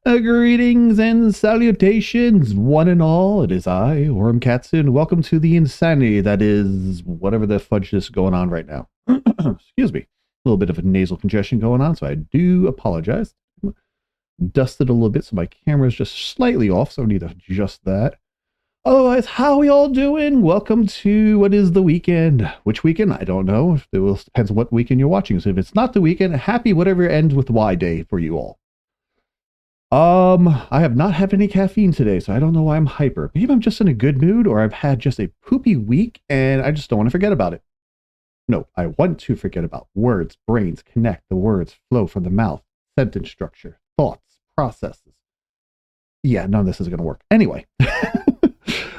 Greetings and salutations, one and all. It is I, Wormkatsu, welcome to the insanity that is whatever the fudge is going on right now. Excuse me. A little bit of a nasal congestion going on, so I do apologize. Dusted a little bit, so my camera is just slightly off, so I need to adjust that. Otherwise, how are we all doing? Welcome to what is the weekend. Which weekend? I don't know. It depends on what weekend you're watching. So if it's not the weekend, happy whatever ends with Y day for you all. I have not had any caffeine today, so I don't know why I'm hyper. Maybe I'm just in a good mood, or I've had just a poopy week, and I just don't want to forget about it. No, I want to forget about words, brains, connect, the words flow from the mouth, sentence structure, thoughts, processes. Yeah, none of this is going to work. Anyway,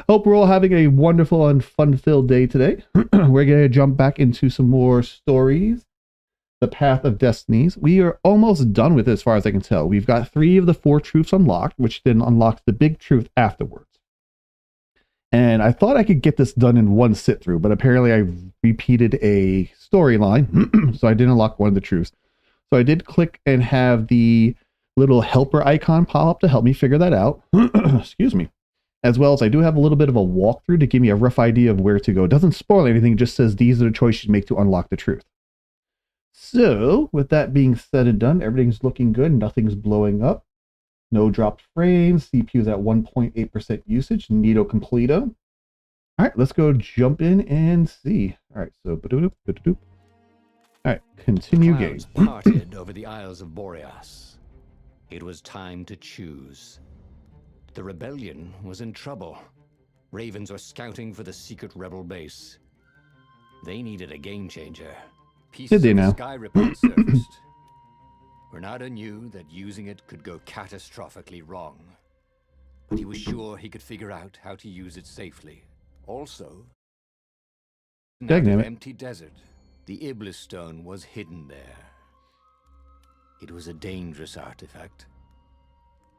hope we're all having a wonderful and fun-filled day today. We're going to jump back into some more stories. The Path of Destinies. We are almost done with it as far as I can tell. We've got 3 of the 4 truths unlocked, which then unlocks the big truth afterwards. And I thought I could get this done in one sit through, but apparently I repeated a storyline, so I didn't unlock one of the truths. So I did click and have the little helper icon pop up to help me figure that out. Excuse me. As well as I do have a little bit of a walkthrough to give me a rough idea of where to go. It doesn't spoil anything, it just says these are the choices you make to unlock the truth. So, with that being said and done, everything's looking good. Nothing's blowing up. No dropped frames. CPU's at 1.8% usage. Neato completo. All right, let's go jump in and see. All right, so all right, continue game. Clouds parted over the Isles of Boreas. It was time to choose. The rebellion was in trouble. Ravens were scouting for the secret rebel base. They needed a game changer. Pieces of the Sky Ripper surfaced. Renato knew that using it could go catastrophically wrong, but he was sure he could figure out how to use it safely. Also, in an empty desert, the Iblis stone was hidden there. It was a dangerous artifact.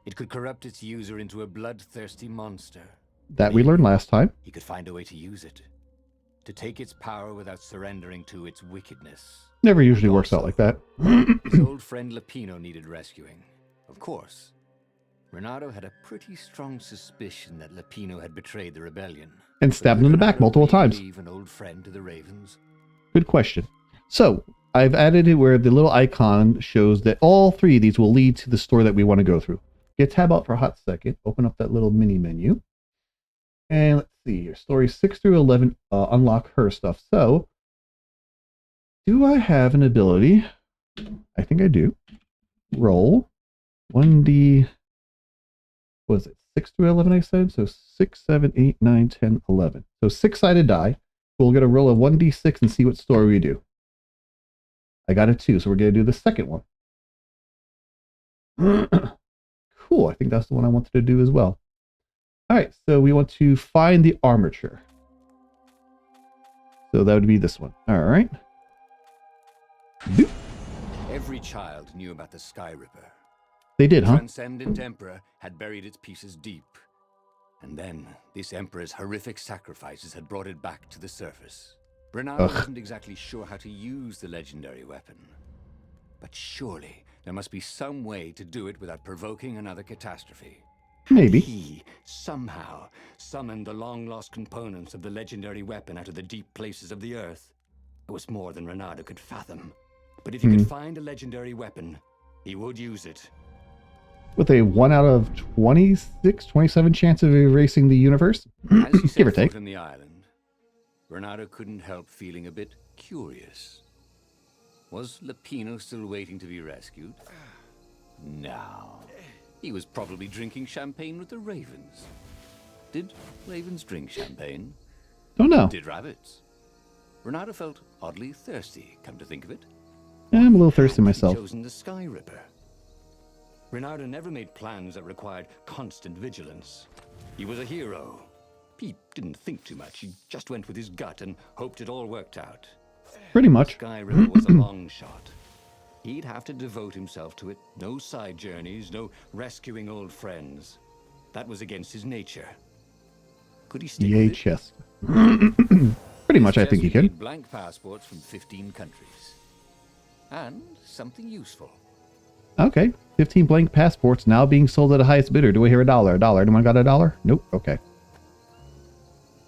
It could corrupt its user into a bloodthirsty monster. That we learned last time. He could find a way to use it, to take its power without surrendering to its wickedness. Never usually works out like that. His old friend Lapino needed rescuing. Of course, Renato had a pretty strong suspicion that Lapino had betrayed the rebellion. And stabbed him in the back multiple times. Leave an old friend to the Ravens? Good question. So, I've added it where the little icon shows that all 3 of these will lead to the store that we want to go through. Get tab out for a hot second. Open up that little mini menu. And let's see here. Stories 6 through 11 unlock her stuff. So, do I have an ability? I think I do. Roll 1d. What is it? 6 through 11, I said? So 6, 7, 8, 9, 10, 11. So 6-sided die. We'll get a roll of 1d6 and see what story we do. I got a 2, so we're going to do the second one. Cool. I think that's the one I wanted to do as well. All right, so we want to find the armature. So that would be this one. All right. Boop. Every child knew about the Sky Ripper. They did, huh? The Transcendent Emperor had buried its pieces deep. And then, this Emperor's horrific sacrifices had brought it back to the surface. Renato wasn't exactly sure how to use the legendary weapon. But surely, there must be some way to do it without provoking another catastrophe. Maybe. He somehow summoned the long-lost components of the legendary weapon out of the deep places of the earth. It was more than Renato could fathom. But if he could find a legendary weapon, he would use it. With a 1 out of 26, 27 chance of erasing the universe, As he give or set take. foot on the island, Renato couldn't help feeling a bit curious. Was Lapino still waiting to be rescued? No. He was probably drinking champagne with the Ravens. Did Ravens drink champagne? Don't know. Did rabbits? Renato felt oddly thirsty, come to think of it. Yeah, I'm a little thirsty myself. He'd chosen the Sky Ripper. Renato never made plans that required constant vigilance. He was a hero. He didn't think too much. He just went with his gut and hoped it all worked out. Pretty much. Sky Ripper was a long shot. He'd have to devote himself to it. No side journeys, no rescuing old friends. That was against his nature. Could he stick with it? chess. Pretty much, I think he can. Blank passports from 15 countries. And something useful. Okay. 15 blank passports now being sold at the highest bidder. Do I hear a dollar? A dollar. Anyone got a dollar? Nope. Okay.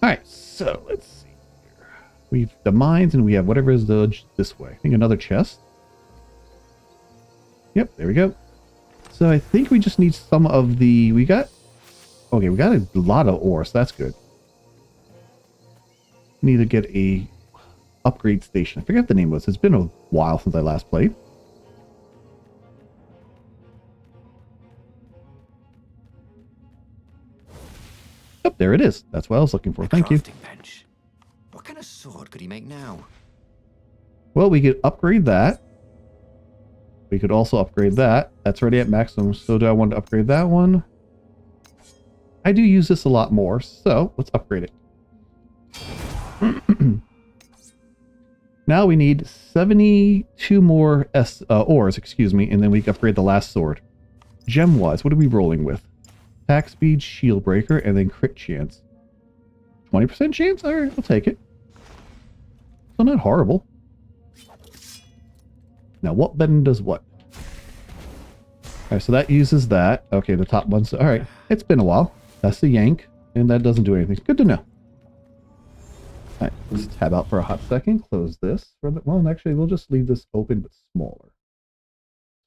Alright, so let's see here. We've the mines and we have whatever is this way. I think another chest. Yep, there we go. So I think we just need some of the... we got a lot of ore, so that's good. Need to get a upgrade station. I forget the name was. It's been a while since I last played. Yep, there it is. That's what I was looking for. Thank you. Bench. What kind of sword could he make now? Well, we could upgrade that. We could also upgrade that. That's already at maximum. So do I want to upgrade that one? I do use this a lot more, so let's upgrade it. Now we need 72 more ores, excuse me, and then we can upgrade the last sword. Gem-wise, what are we rolling with? Attack speed, shield breaker, and then crit chance. 20% chance? Alright, I'll take it. So not horrible. Now, what button does what? Alright, so that uses that. Okay, the top one's... alright, it's been a while. That's the yank, and that doesn't do anything. Good to know. Alright, let's tab out for a hot second. Close this. Well, actually, we'll just leave this open, but smaller.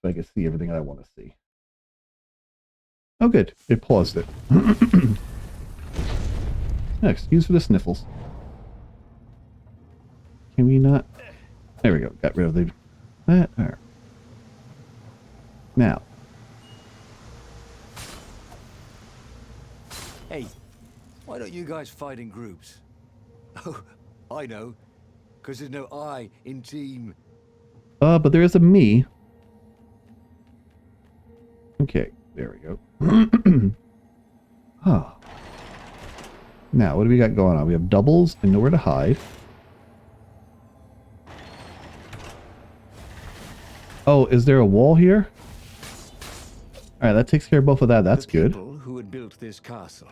So I can see everything that I want to see. Oh, good. It paused it. Excuse for the sniffles. Can we not... there we go. Got rid of the... that. All right. Now. Hey, why don't you guys fight in groups? Oh, I know. Because there's no I in team. But there is a me. Okay, there we go. Oh. Now, what do we got going on? We have doubles and nowhere to hide. Oh, is there a wall here? Alright, that takes care of both of that. That's good. The people who had built this castle,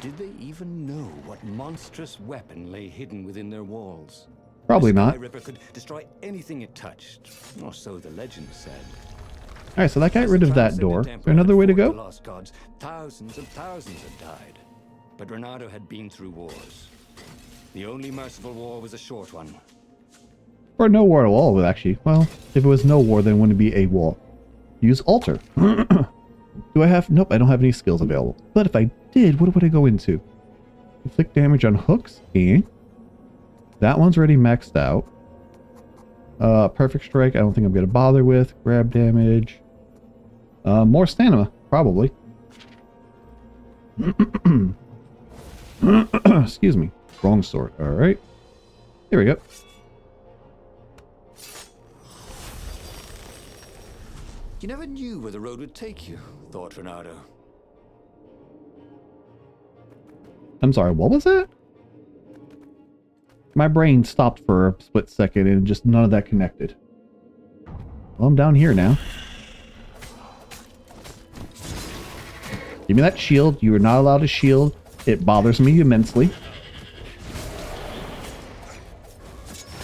did they even know what monstrous weapon lay hidden within their walls? Probably The Sky not. Ripper could destroy anything it touched, or so the legend said. Alright, so that got rid of that door. Is there another way to go? The lost gods, thousands and thousands had died, but Renato had been through wars. The only merciful war was a short one. Or no war at all, actually. Well, if it was no war, then it wouldn't be a war. Use altar. Do I have... nope, I don't have any skills available. But if I did, what would I go into? Inflict damage on hooks, and... that one's already maxed out. Perfect strike, I don't think I'm going to bother with. Grab damage. More stamina, probably. Excuse me. Wrong sword. Alright. Here we go. You never knew where the road would take you, thought Renato. I'm sorry, what was that? My brain stopped for a split second and just none of that connected. Well, I'm down here now. Give me that shield. You are not allowed to shield. It bothers me immensely.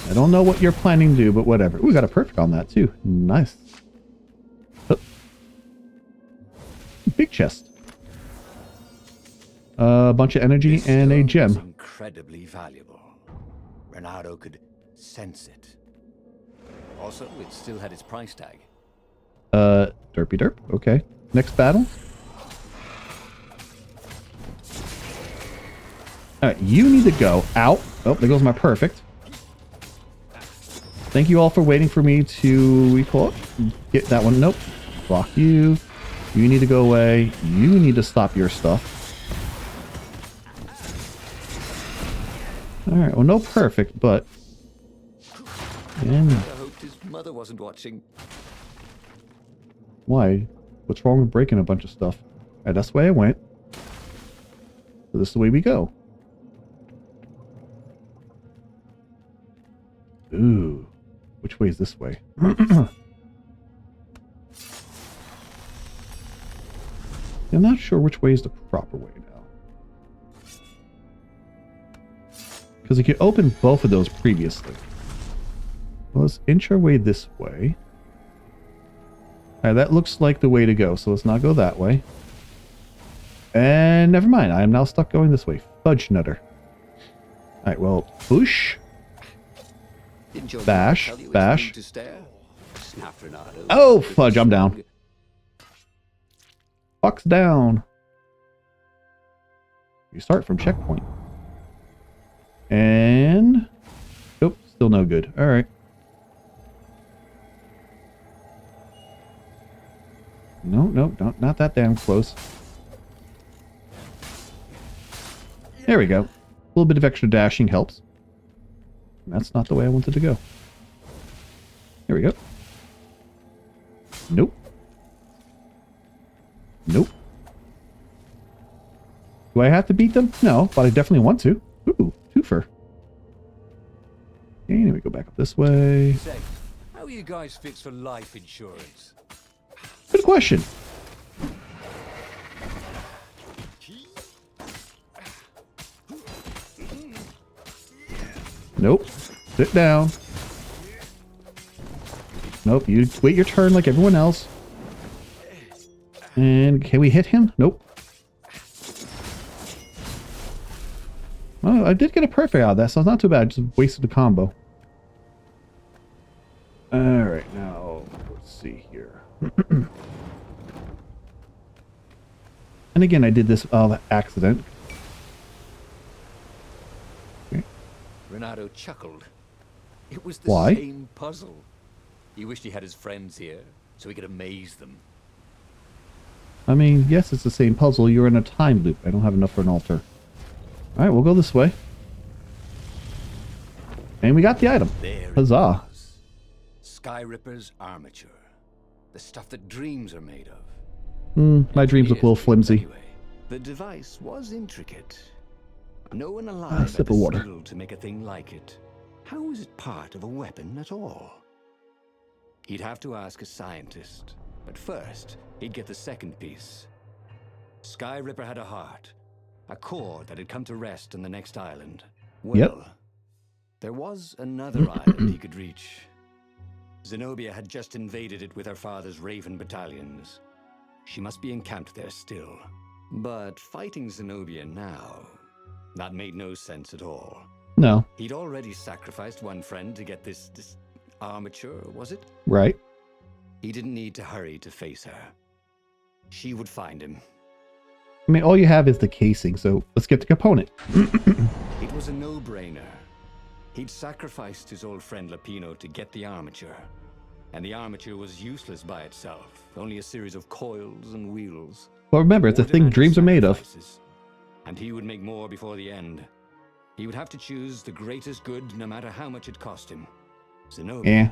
I don't know what you're planning to do, but whatever. We got a perfect on that too. Nice. Oh. Big chest. A bunch of energy This and a stone gem. was incredibly valuable. Renato could sense it. Also, it still had its price tag. Derpy derp. Okay. Next battle. Alright, you need to go out. Oh, there goes my perfect. Thank you all for waiting for me to recall it. Get that one. Nope. Block you. You need to go away. You need to stop your stuff. Alright, well, no perfect, but... and I hoped his mother wasn't watching. why? What's wrong with breaking a bunch of stuff? Alright, that's the way I went. So this is the way we go. Ooh. Which way is this way? I'm not sure which way is the proper way now. Because we could open both of those previously. Well, let's inch our way this way. Alright, that looks like the way to go, so let's not go that way. And never mind, I am now stuck going this way. Fudge nutter. Alright, well, push. Bash, bash. Oh, fudge, I'm down. Fuck's down. You start from checkpoint. And... Nope, still no good. Alright. No, not that damn close. There we go. A little bit of extra dashing helps. That's not the way I wanted to go. Here we go. Nope. Nope. Do I have to beat them? No, but I definitely want to. Ooh, twofer. Okay, anyway, go back up this way. Say, how are you guys fixed for life insurance? Good question. Nope. Sit down. Nope, you wait your turn like everyone else. And can we hit him? Nope. Oh, I did get a perfect out of that, so it's not too bad. Just wasted the combo. Alright, now let's see here. And again, I did this accident. Okay. Renato chuckled. It was the Why? same puzzle. He wished he had his friends here, so he could amaze them. I mean, yes, it's the same puzzle. You're in a time loop. I don't have enough for an altar. Alright, we'll go this way. And we got the item. There Huzzah. it was. Sky Ripper's armature. The stuff that dreams are made of. My dreams look a little flimsy. Anyway, The device was intricate. No one Ah, alive sip had the of water. skill to make a thing like it. How is it part of a weapon at all? He'd have to ask a scientist. But first, he'd get the second piece. Sky Ripper had a heart. A core that had come to rest on the next island. Well, Yep. there was another island he could reach. Zenobia had just invaded it with her father's Raven battalions. She must be encamped there still. But fighting Zenobia now, that made no sense at all. No. He'd already sacrificed one friend to get this armature, was it? Right. He didn't need to hurry to face her. She would find him. I mean, all you have is the casing, so let's get the component. It was a no-brainer. He'd sacrificed his old friend Lapino to get the armature. And the armature was useless by itself, only a series of coils and wheels. Well, remember, it's a thing Ordinary dreams are made of. sacrifices. And he would make more before the end. He would have to choose the greatest good no matter how much it cost him. Zenobia. Eh.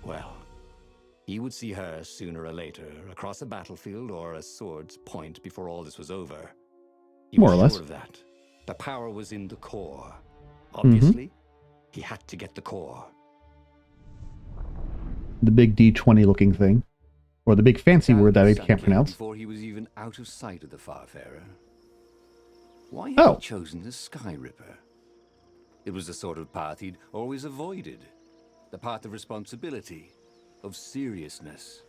Well, he would see her sooner or later, across a battlefield or a sword's point before all this was over. He More was or less. sure of that. The power was in the core. Obviously, he had to get the core. The big D20 looking thing. Or the big fancy word that I Sun can't came pronounce. Before he was even out of sight of the Farfarer. Why had Oh. he chosen the Sky Ripper? It was the sort of path he'd always avoided. The path of responsibility, of seriousness.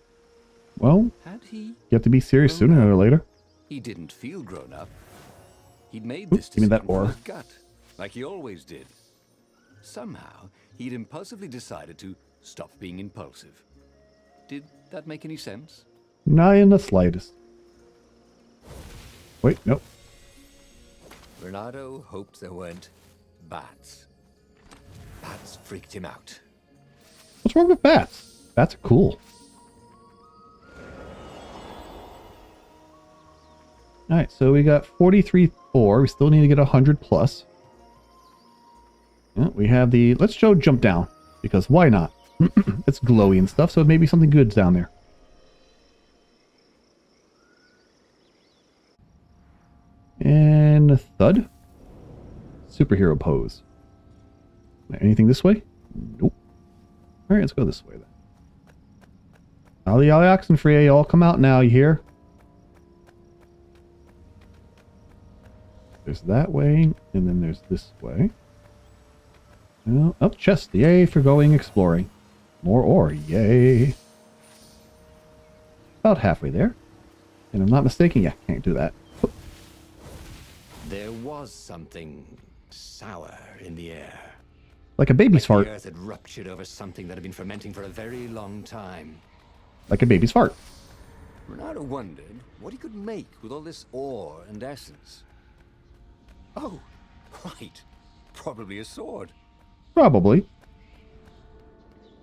Well, Had he? you have to be serious sooner or later. He didn't feel grown up. He'd made Oop, this give me that decision from ore. his gut, like he always did. Somehow, he'd impulsively decided to stop being impulsive. Did that make any sense? Not in the slightest. Wait, nope. Renato hoped there weren't bats. Bats freaked him out. What's wrong with bats? Bats are cool. Alright, so we got 43.4. We still need to get 100 plus. Yeah, we have the... Let's jump down. Because why not? It's glowy and stuff, so maybe something good's down there. And a thud. Superhero pose. Anything this way? Nope. Alright, let's go this way then. All the Oxenfree, you all come out now, you hear? There's that way, and then there's this way. Oh, up chest, yay for going exploring. More ore, yay. About halfway there. And I'm not mistaken, yeah, can't do that. There was something sour in the air. Like a baby's Like fart. the earth had ruptured over something that had been fermenting for a very long time. Like a baby's fart. Renato wondered what he could make with all this ore and essence. Oh, right. Probably a sword. Probably.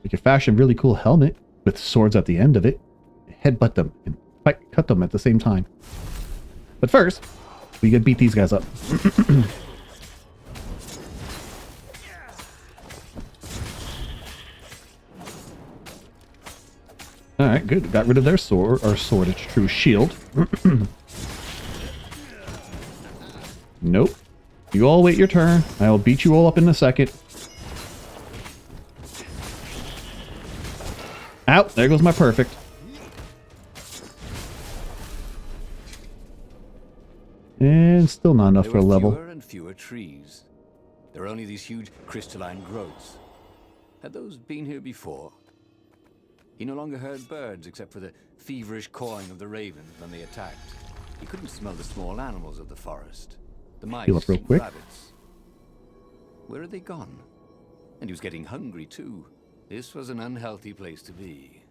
We could fashion a really cool helmet with swords at the end of it. Headbutt them and cut them at the same time. But first, we gotta beat these guys up. Alright, good. Got rid of their sword. Or sword, it's true. Shield. Nope. You all wait your turn. I will beat you all up in a second. Ow! There goes my perfect. And still not enough for a level. Fewer and fewer trees. There are only these huge crystalline growths. Had those been here before? He no longer heard birds except for the feverish cawing of the ravens when they attacked. He couldn't smell the small animals of the forest. The mice Heal up real and quick. rabbits. Where had they gone? And he was getting hungry too. This was an unhealthy place to be.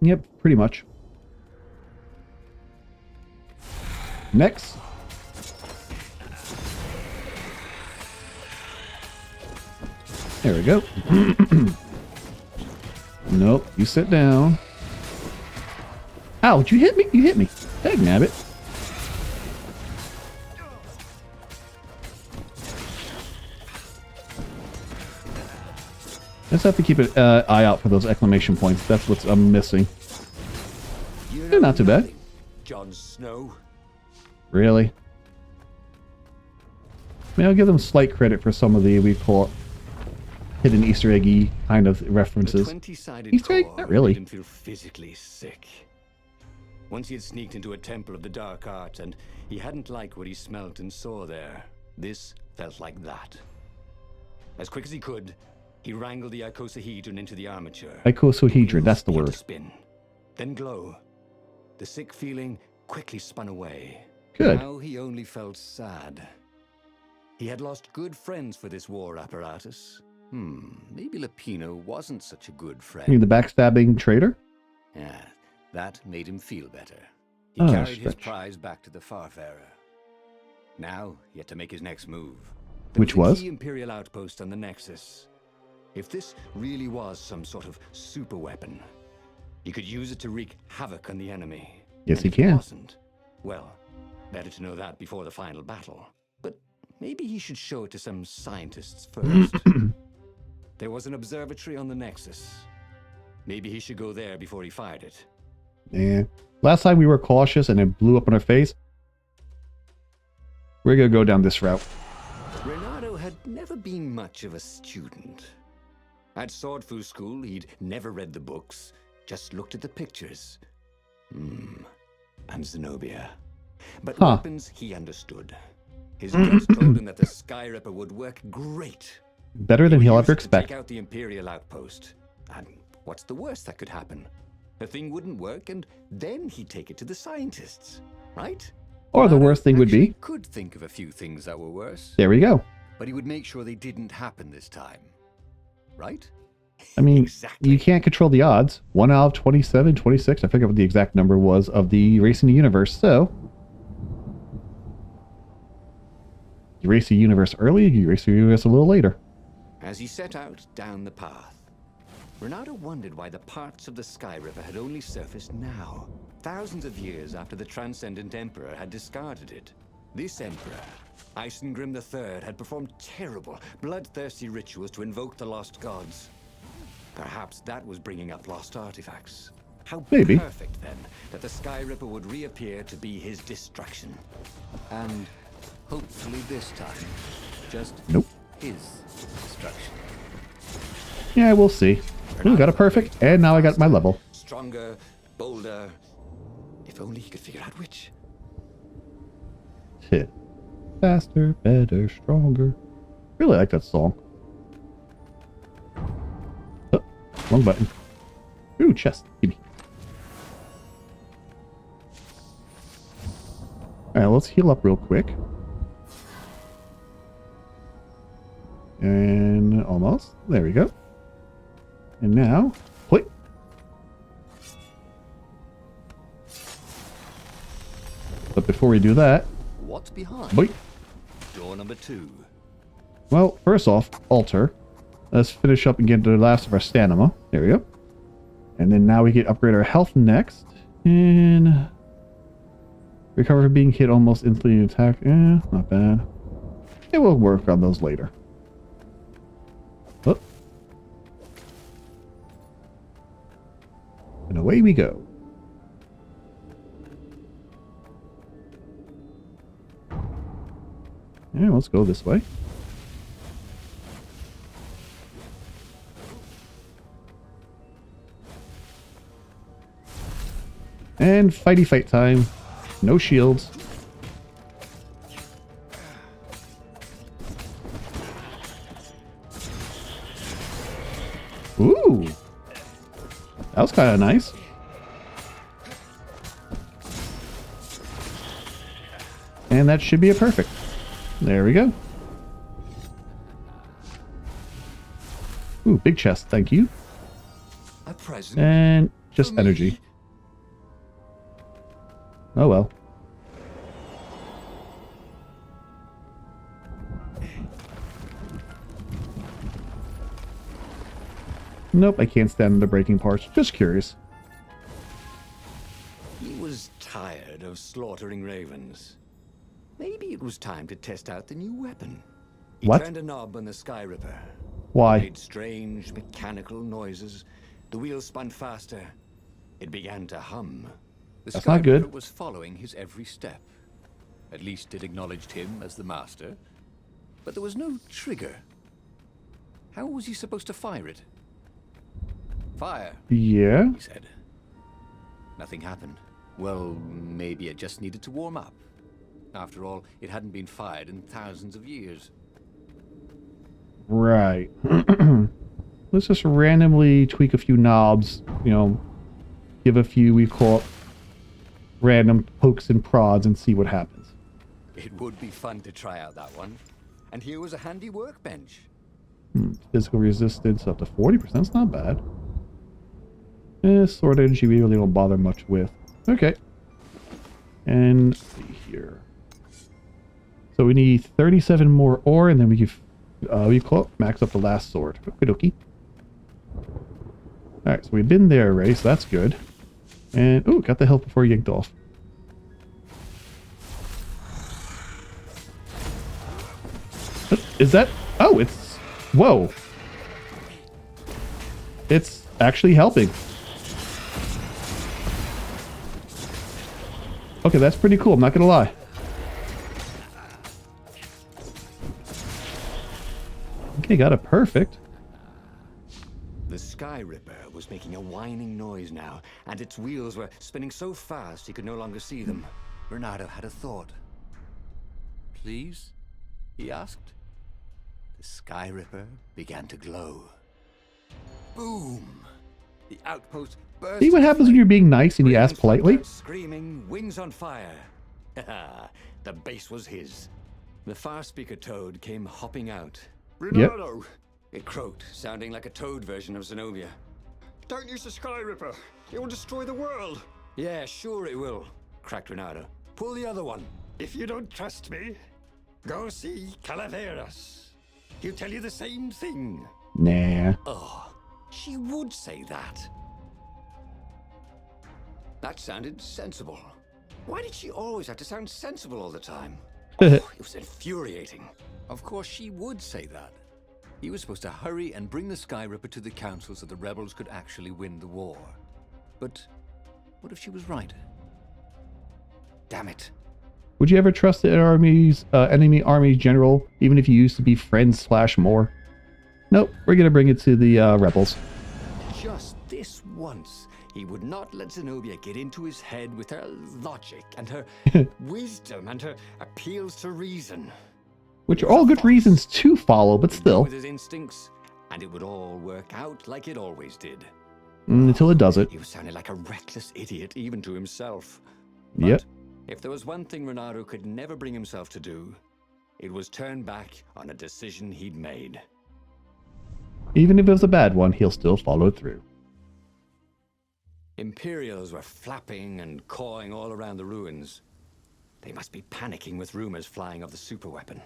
Yep, pretty much. Next. There we go. Nope, you sit down. Ow, did you hit me? You hit me. Dagnabbit. Just have to keep an eye out for those exclamation points. That's what I'm missing. You Not too bad. nothing, Jon Snow. Really? I mean, I'll give them slight credit for some of the, we call it, hidden Easter eggy kind of The references. 20-sided Easter egg? core Not really. made him feel physically sick. Once he had sneaked into a temple of the dark art, and he hadn't liked what he smelt and saw there. This felt like that. As quick as he could, he wrangled the icosahedron into the armature. Icosahedron, that's the Wheels began word. to spin, then glow. The sick feeling quickly spun away. Good. Now he only felt sad. He had lost good friends for this war apparatus. Maybe Lapino wasn't such a good friend. You mean the backstabbing traitor? Yeah, that made him feel better. He Ah, carried his stretch. prize back to the Farfarer. Now he had to make his next move. There Which a was? key Imperial outpost on the Nexus. If this really was some sort of super weapon, he could use it to wreak havoc on the enemy. Yes, And he if can. It wasn't, well, better to know that before the final battle. But maybe he should show it to some scientists first. There was an observatory on the Nexus. Maybe he should go there before he fired it. Yeah. Last time we were cautious and it blew up in our face. We're gonna go down this route. Renato had never been much of a student. At Swordfu school, he'd never read the books, just looked at the pictures. And Zenobia. But weapons he understood. His guts told him that the Sky Ripper would work great. Better than He would he'll use ever it to take expect. out the Imperial outpost. And what's the worst that could happen? The thing wouldn't work, and then he'd take it to the scientists, right? Or the Renato worst thing would actually be, could think of a few things that were worse, there we go. but he would make sure they didn't happen this time. Right? I mean, Exactly. you can't control the odds. 1 out of 27, 26, I forget what the exact number was of the Racing the Universe. So, you race the universe early, you race the universe a little later. As he set out down the path, Renato wondered why the parts of the Sky Ripper had only surfaced now, thousands of years after the Transcendent Emperor had discarded it. This Emperor, Isengrim III, had performed terrible, bloodthirsty rituals to invoke the lost gods. Perhaps that was bringing up lost artifacts. How Maybe. perfect, then, that the Sky Ripper would reappear to be his destruction. And hopefully this time, just Nope. his destruction. Yeah, we'll see. Ooh, got a perfect, and now I got my level. Stronger, bolder. If only he could figure out which. Hit. Faster, better, stronger. Really like that song. Oh, wrong button. Ooh, chest. Gimme. All right, let's heal up real quick. And almost. There we go. And now, wait. But before we do that, What's behind? wait. Door number 2. Well, first off, altar. Let's finish up and get the last of our stamina. There we go. And then now we can upgrade our health next. And recover from being hit almost instantly attack. Not bad. Yeah, we'll work on those later. Oh. And away we go. Yeah, let's go this way. And fighty fight time. No shields. Ooh. That was kind of nice. And that should be a perfect. There we go. Ooh, big chest, thank you. A present. And just for me. energy. Oh well. Nope, I can't stand the breaking parts. Just curious. He was tired of slaughtering ravens. Maybe it was time to test out the new weapon. He What? turned a knob on the Sky Ripper. Why? Made strange mechanical noises. The wheels spun faster. It began to hum. The That's Sky not good. Ripper was following his every step. At least it acknowledged him as the master. But there was no trigger. How was he supposed to fire it? Fire, Yeah. he said. Nothing happened. Well, maybe it just needed to warm up. After all, it hadn't been fired in thousands of years. Right. Let's just randomly tweak a few knobs, you know, give a few, we call it, random pokes and prods and see what happens. It would be fun to try out that one. And here was a handy workbench. Physical resistance up to 40%, that's not bad. Sword energy we really don't bother much with. Okay. And let's see here. So we need 37 more ore, and then we can max up the last sword. Okie dokie. Alright, so we've been there already, so that's good. And, oh, got the health before he yanked off. Is that? Oh, it's... Whoa. It's actually helping. Okay, that's pretty cool, I'm not gonna lie. Okay, got a perfect. The Sky Ripper was making a whining noise now, and its wheels were spinning so fast he could no longer see them. Bernardo had a thought. Please? He asked. The Sky Ripper began to glow. Boom! The outpost burst. See what happens when you're being nice and you ask politely? Screaming, wings on fire. The base was his. The far speaker toad came hopping out. Bernardo! It croaked, sounding like a toad version of Zenobia. Don't use the Sky Ripper. It will destroy the world. Yeah, sure it will, cracked Renardo. Pull the other one. If you don't trust me, go see Calaveras. He'll tell you the same thing. Nah. Oh, she would say that. That sounded sensible. Why did she always have to sound sensible all the time? It was infuriating. Of course she would say that. He was supposed to hurry and bring the Sky Ripper to the council so the rebels could actually win the war. But what if she was right? Damn it. Would you ever trust the enemy army general, even if you used to be friends / more? Nope, we're gonna bring it to the rebels. Just this once, he would not let Zenobia get into his head with her logic and her wisdom and her appeals to reason. Which are all good reasons to follow, but still. With his instincts, and it would all work out like it always did. Until it doesn't. He was sounding like a reckless idiot, even to himself. Yep. If there was one thing Renato could never bring himself to do, it was turn back on a decision he'd made. Even if it was a bad one, he'll still follow through. Imperials were flapping and cawing all around the ruins. They must be panicking with rumors flying of the superweapon.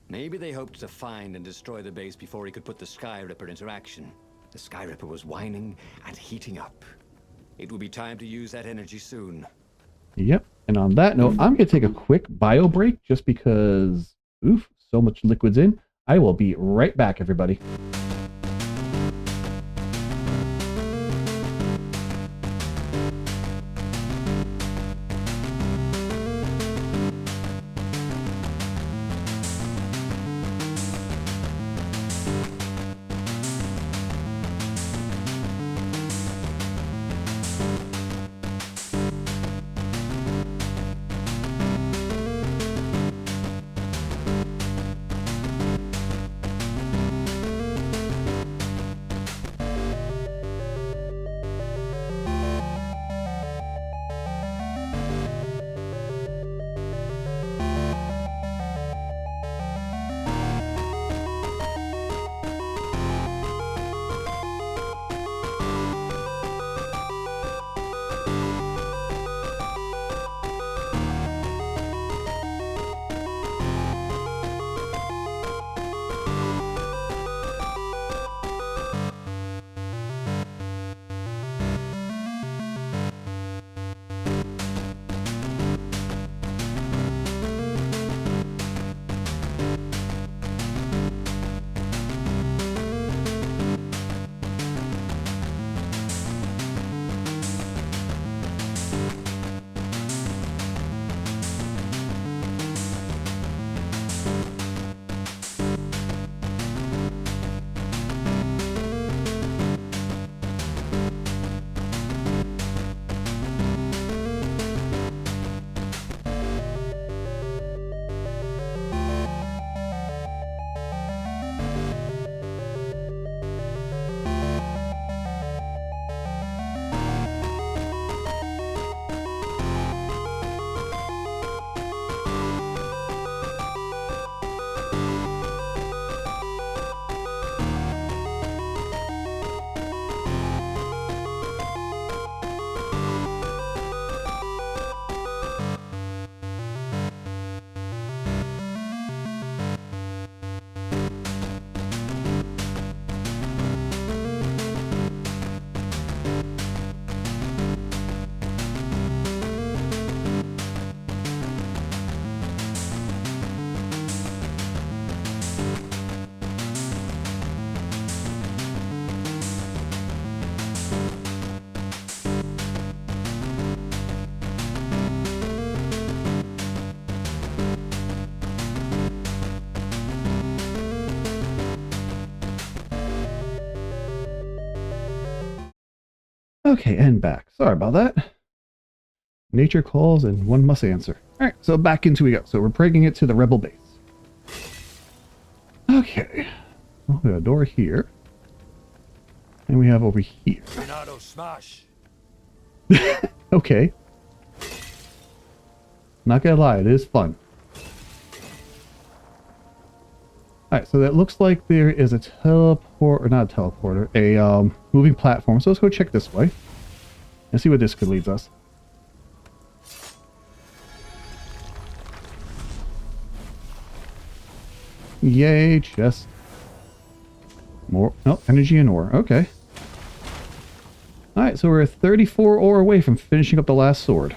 Maybe they hoped to find and destroy the base before he could put the Sky Ripper into action. The Sky Ripper was whining and heating up. It will be time to use that energy soon. Yep. And on that note, I'm going to take a quick bio break just because, oof, so much liquid's in. I will be right back, everybody. Okay, and back. Sorry about that. Nature calls and one must answer. Alright, so back into we go. So we're bringing it to the rebel base. Okay. Well, we have a door here. And we have over here. Renato smash. Okay. Not gonna lie, it is fun. Alright, so that looks like there is a teleport, or not a teleporter, a moving platform. So let's go check this way and see where this could lead us. Yay, chest. More, oh, energy and ore. Okay. Alright, so we're 34 ore away from finishing up the last sword.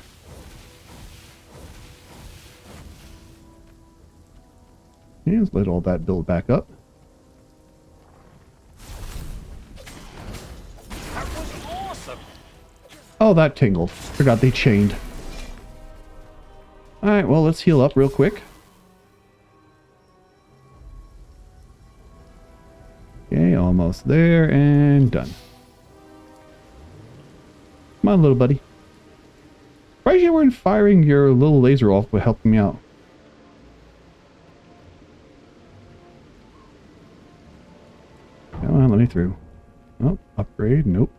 Yeah, let's let all that build back up. That was awesome. Oh, that tingled. Forgot they chained. Alright, well, let's heal up real quick. Okay, almost there and done. Come on, little buddy. Surprised you weren't firing your little laser off but helping me out. Come on, let me through. Oh, upgrade. Nope.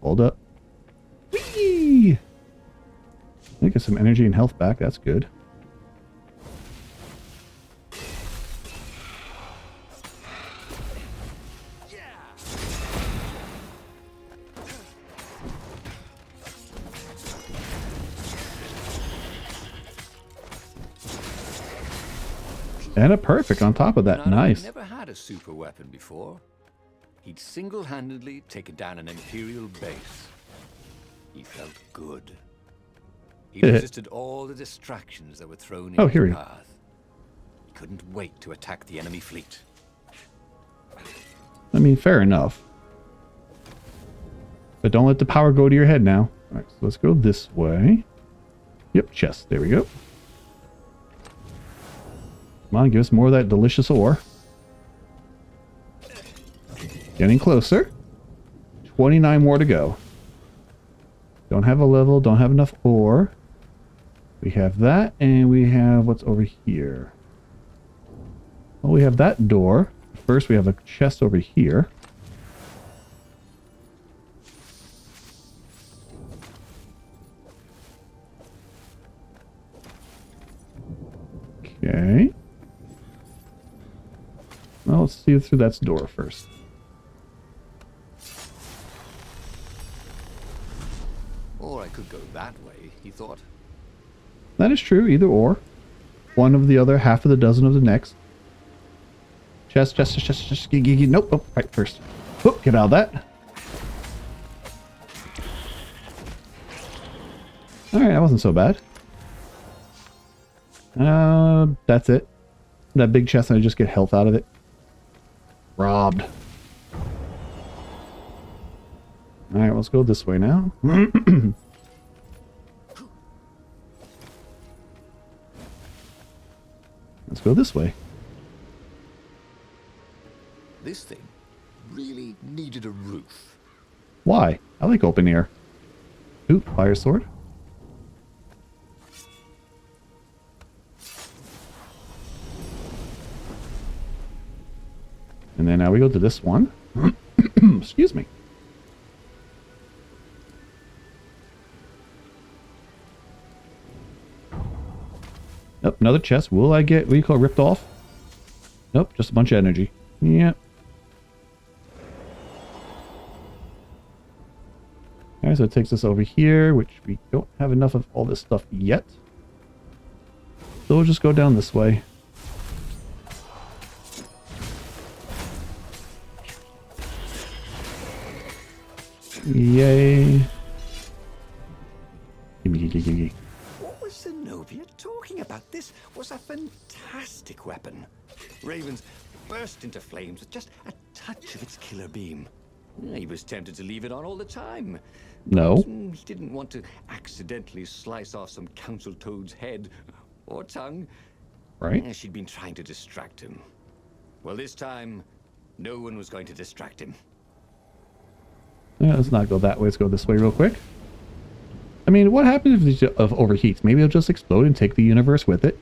Hold up. Whee! Get some energy and health back. That's good. And a perfect on top of that. None Nice. never had a super weapon before. He'd single-handedly taken down an Imperial base. He felt good. He resisted all the distractions that were thrown in here his we go. path. He couldn't wait to attack the enemy fleet. I mean, fair enough. But don't let the power go to your head now. All right, so let's go this way. Yep, chest. There we go. Come on, give us more of that delicious ore. Getting closer. 29 more to go. Don't have a level, don't have enough ore. We have that, and we have what's over here. Well, we have that door. First, we have a chest over here. Okay. Well, let's see through that door first. Or I could go that way, he thought. That is true, either or. One of the other, half of the dozen of the next. Chest. Nope, oh, right first. Whoop, get out of that. Alright, that wasn't so bad. That's it. That big chest, and I just get health out of it. Robbed. Alright, let's go this way now. Let's go this way. This thing really needed a roof. Why? I like open air. Ooh, fire sword. And then now we go to this one. Excuse me. Nope, another chest. Will I get, what do you call, ripped off? Nope, just a bunch of energy. Yep. Alright, so it takes us over here, which we don't have enough of all this stuff yet. So we'll just go down this way. Yay. Gimme. What was Zenobia talking about? This was a fantastic weapon. Ravens burst into flames with just a touch of its killer beam. He was tempted to leave it on all the time. No. But, he didn't want to accidentally slice off some council toad's head or tongue. Right? She'd been trying to distract him. Well, this time, no one was going to distract him. Yeah, let's not go that way. Let's go this way real quick. I mean, what happens if it overheats? Maybe it'll just explode and take the universe with it.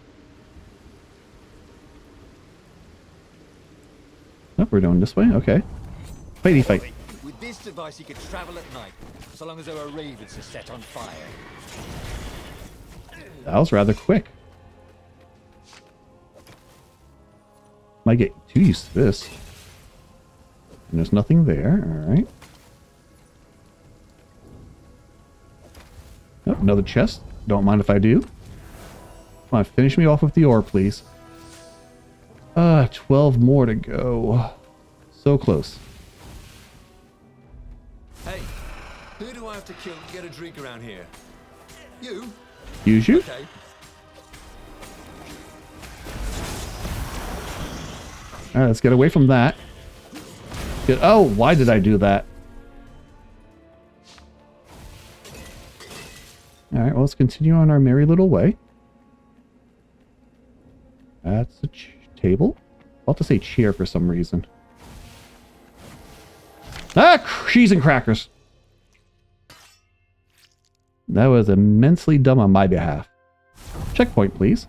Oh, we're going this way? Okay. Fighty fight. With this device, he could travel at night, so long as there were ravens to set on fire. That was rather quick. Might get too used to this. And there's nothing there. Alright. Oh, another chest. Don't mind if I do. Come on, finish me off with the ore, please. 12 more to go. So close. Hey, who do I have to kill to get a drink around here? You? Use you? Okay. Alright, let's get away from that. Oh, why did I do that? Alright, well, let's continue on our merry little way. That's a table? I'll have to say chair for some reason. Ah! Cheese and crackers! That was immensely dumb on my behalf. Checkpoint, please.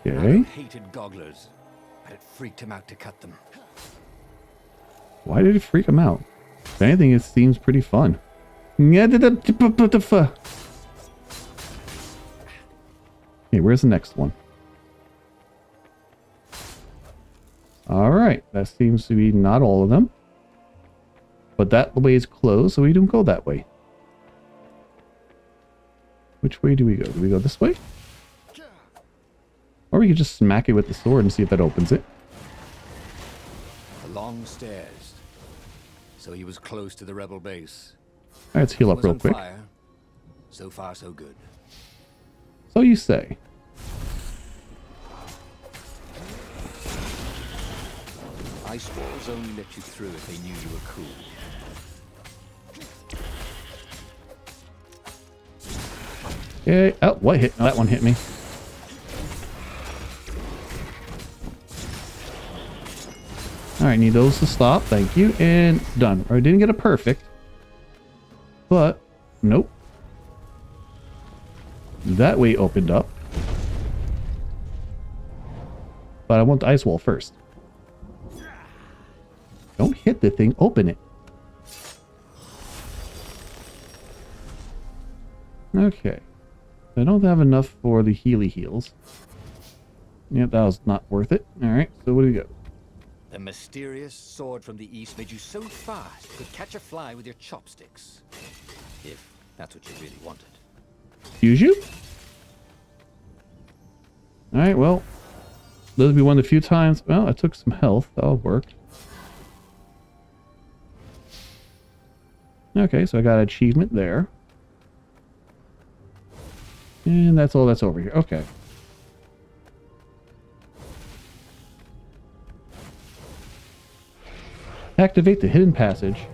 Okay. Arrow hated gogglers, but it freaked him out to cut them. Why did it freak him out? If anything, it seems pretty fun. Okay, where's the next one? Alright, that seems to be not all of them. But that way is closed, so we don't go that way. Which way do we go? Do we go this way? Or we could just smack it with the sword and see if that opens it. The long stairs. So he was close to the rebel base. Alright, let's heal He up was real on quick. fire. So far, so good. So you say. Ice walls only let you through if they knew you were cool. Okay. Oh, what hit? Oh, that one hit me. Alright, need those to stop. Thank you. And done. I didn't get a perfect. But, nope. That way opened up. But I want the ice wall first. Don't hit the thing. Open it. Okay. I don't have enough for the Healy heals. Yep, that was not worth it. Alright, so what do we got? The mysterious sword from the east made you so fast you could catch a fly with your chopsticks. If that's what you really wanted. Use you? Alright, well. This will be one of the few times. Well, I took some health. That'll work. Okay, so I got an achievement there. And that's all that's over here. Okay. Activate the hidden passage.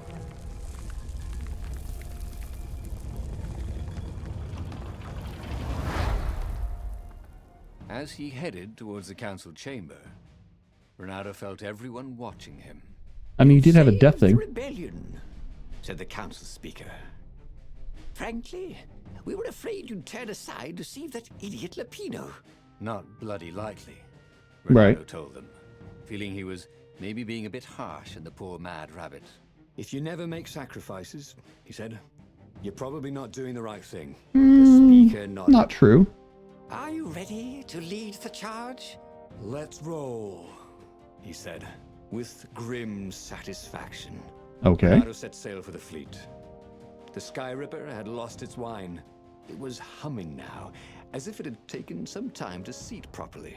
As he headed towards the council chamber, Ronaldo felt everyone watching him. I mean, you did have a death Saved the thing. rebellion, said the council speaker. Frankly, we were afraid you'd turn aside to save that idiot Lapino. Not bloody likely, Right. Ronaldo told them, feeling he was maybe being a bit harsh on the poor mad rabbit. If you never make sacrifices, he said, you're probably not doing the right thing. Hmm, The speaker nodded. Not true. Are you ready to lead the charge? Let's roll, he said, with grim satisfaction. Okay. Ronaldo set sail for the fleet. The Sky Ripper had lost its wine. It was humming now, as if it had taken some time to seat properly.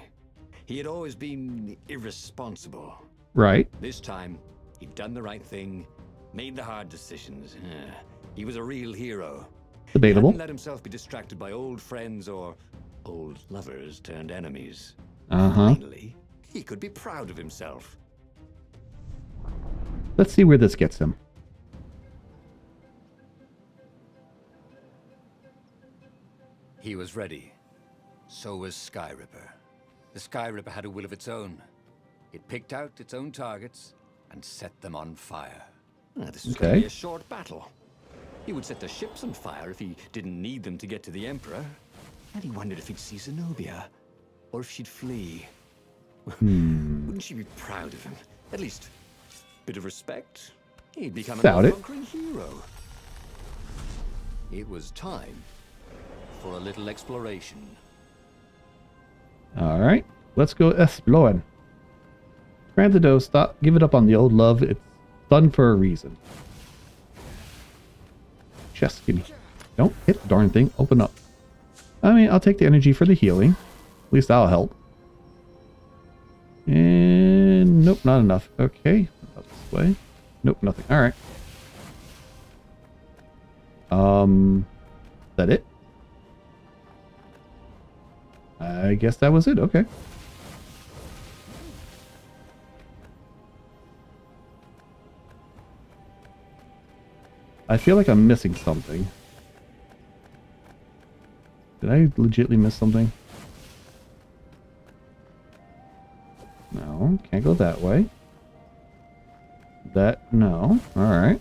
He had always been irresponsible. Right. This time, he'd done the right thing, made the hard decisions. He was a real hero. He Debatable. hadn't let himself be distracted by old friends or old lovers turned enemies. Uh-huh. Finally, he could be proud of himself. Let's see where this gets him. He was ready. So was Sky Ripper. The Sky Ripper had a will of its own. It picked out its own targets and set them on fire. This was Okay. going to be a short battle. He would set the ships on fire if he didn't need them to get to the Emperor. And he wondered if he'd see Zenobia, or if she'd flee. Wouldn't she be proud of him? At least, a bit of respect. He'd become an Doubt it. all-conquering hero. It was time for a little exploration. Alright. Let's go exploring. Granted, stop. Give it up on the old love. It's done for a reason. Chest, gimme. Don't hit the darn thing. Open up. I mean, I'll take the energy for the healing. At least that'll help. And nope, not enough. Okay. Up this way. Nope, nothing. Alright. Is that it? I guess that was it. Okay. I feel like I'm missing something. Did I legitimately miss something? No, can't go that way. That, no. Alright.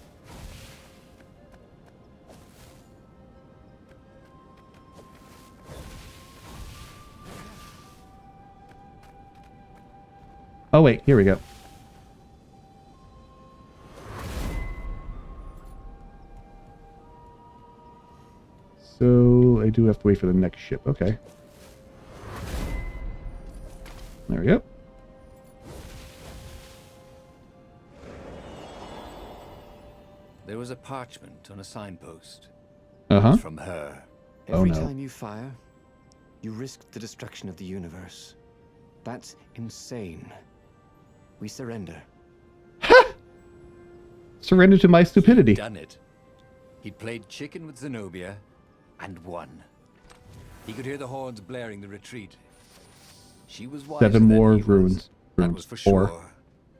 Oh wait, here we go. So I do have to wait for the next ship. Okay. There we go. There was a parchment on a signpost. Uh-huh. From her. Every no. time you fire, you risk the destruction of the universe. That's insane. We surrender. Surrender to my stupidity. Done it. He'd played chicken with Zenobia and won. He could hear the horns blaring the retreat. She was wiser 7 than more he was. runes. That was for 4. sure.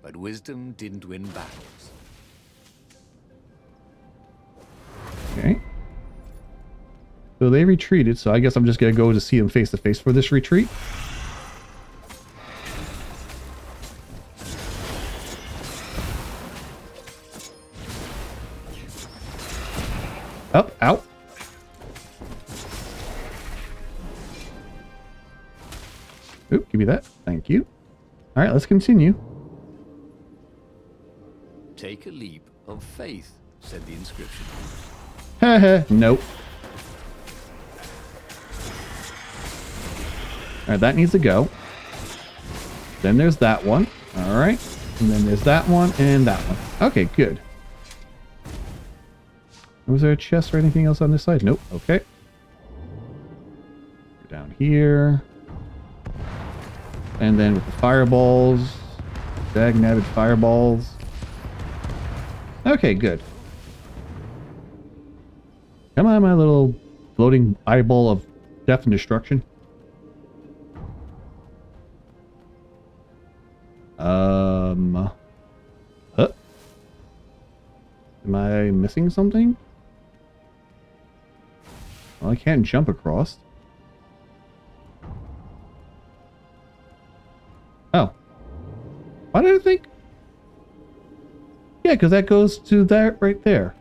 But wisdom didn't win battles. Okay. So they retreated, so I guess I'm just gonna go to see them face to face for this retreat. Up, out. Oop, give me that. Thank you. All right, let's continue. Take a leap of faith, said the inscription. Heh nope. All right, that needs to go. Then there's that one. All right. And then there's that one and that one. Okay, good. Was there a chest or anything else on this side? Nope. Okay. Down here. And then with the fireballs. Dag-nabbed fireballs. Okay, good. Come on, my little floating eyeball of death and destruction. Huh? Am I missing something? Well, I can't jump across. Oh. Why did I think? Yeah, because that goes to that right there.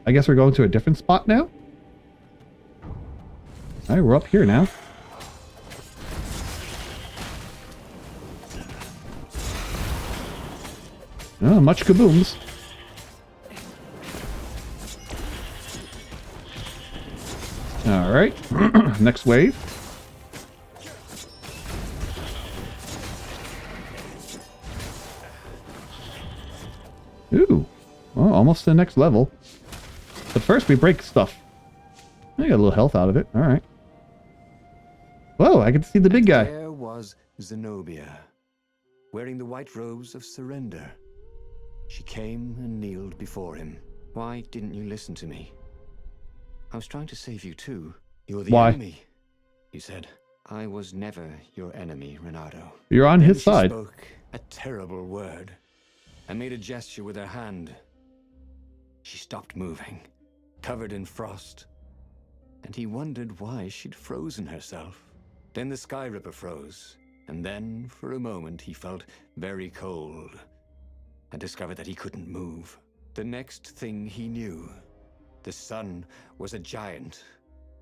I guess we're going to a different spot now? Alright, we're up here now. Oh, much kabooms. Alright. Next wave. Ooh. Well, almost to the next level. But first we break stuff. I got a little health out of it. Alright. Whoa, I can see the big guy. There was Zenobia, wearing the white robes of surrender. She came and kneeled before him. Why didn't you listen to me? I was trying to save you too. You're the Why? enemy, he said. I was never your enemy, Renato. You're on Then his she side. spoke a terrible word and made a gesture with her hand. She stopped moving, covered in frost, and he wondered why she'd frozen herself. Then the Sky Ripper froze, and then for a moment he felt very cold and discovered that he couldn't move. The next thing he knew, the sun was a giant,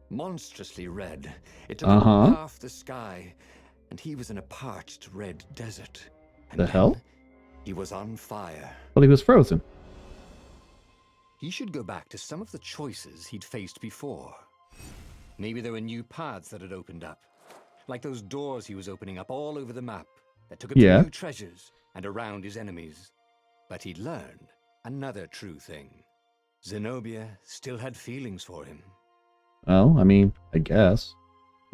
monstrously red. It took up half the sky, and he was in a parched red desert. And The hell? he was on fire. Well, he was frozen. He should go back to some of the choices he'd faced before. Maybe there were new paths that had opened up, like those doors he was opening up all over the map that took him to new treasures and around his enemies. But he'd learned another true thing. Zenobia still had feelings for him. Well, I mean, I guess.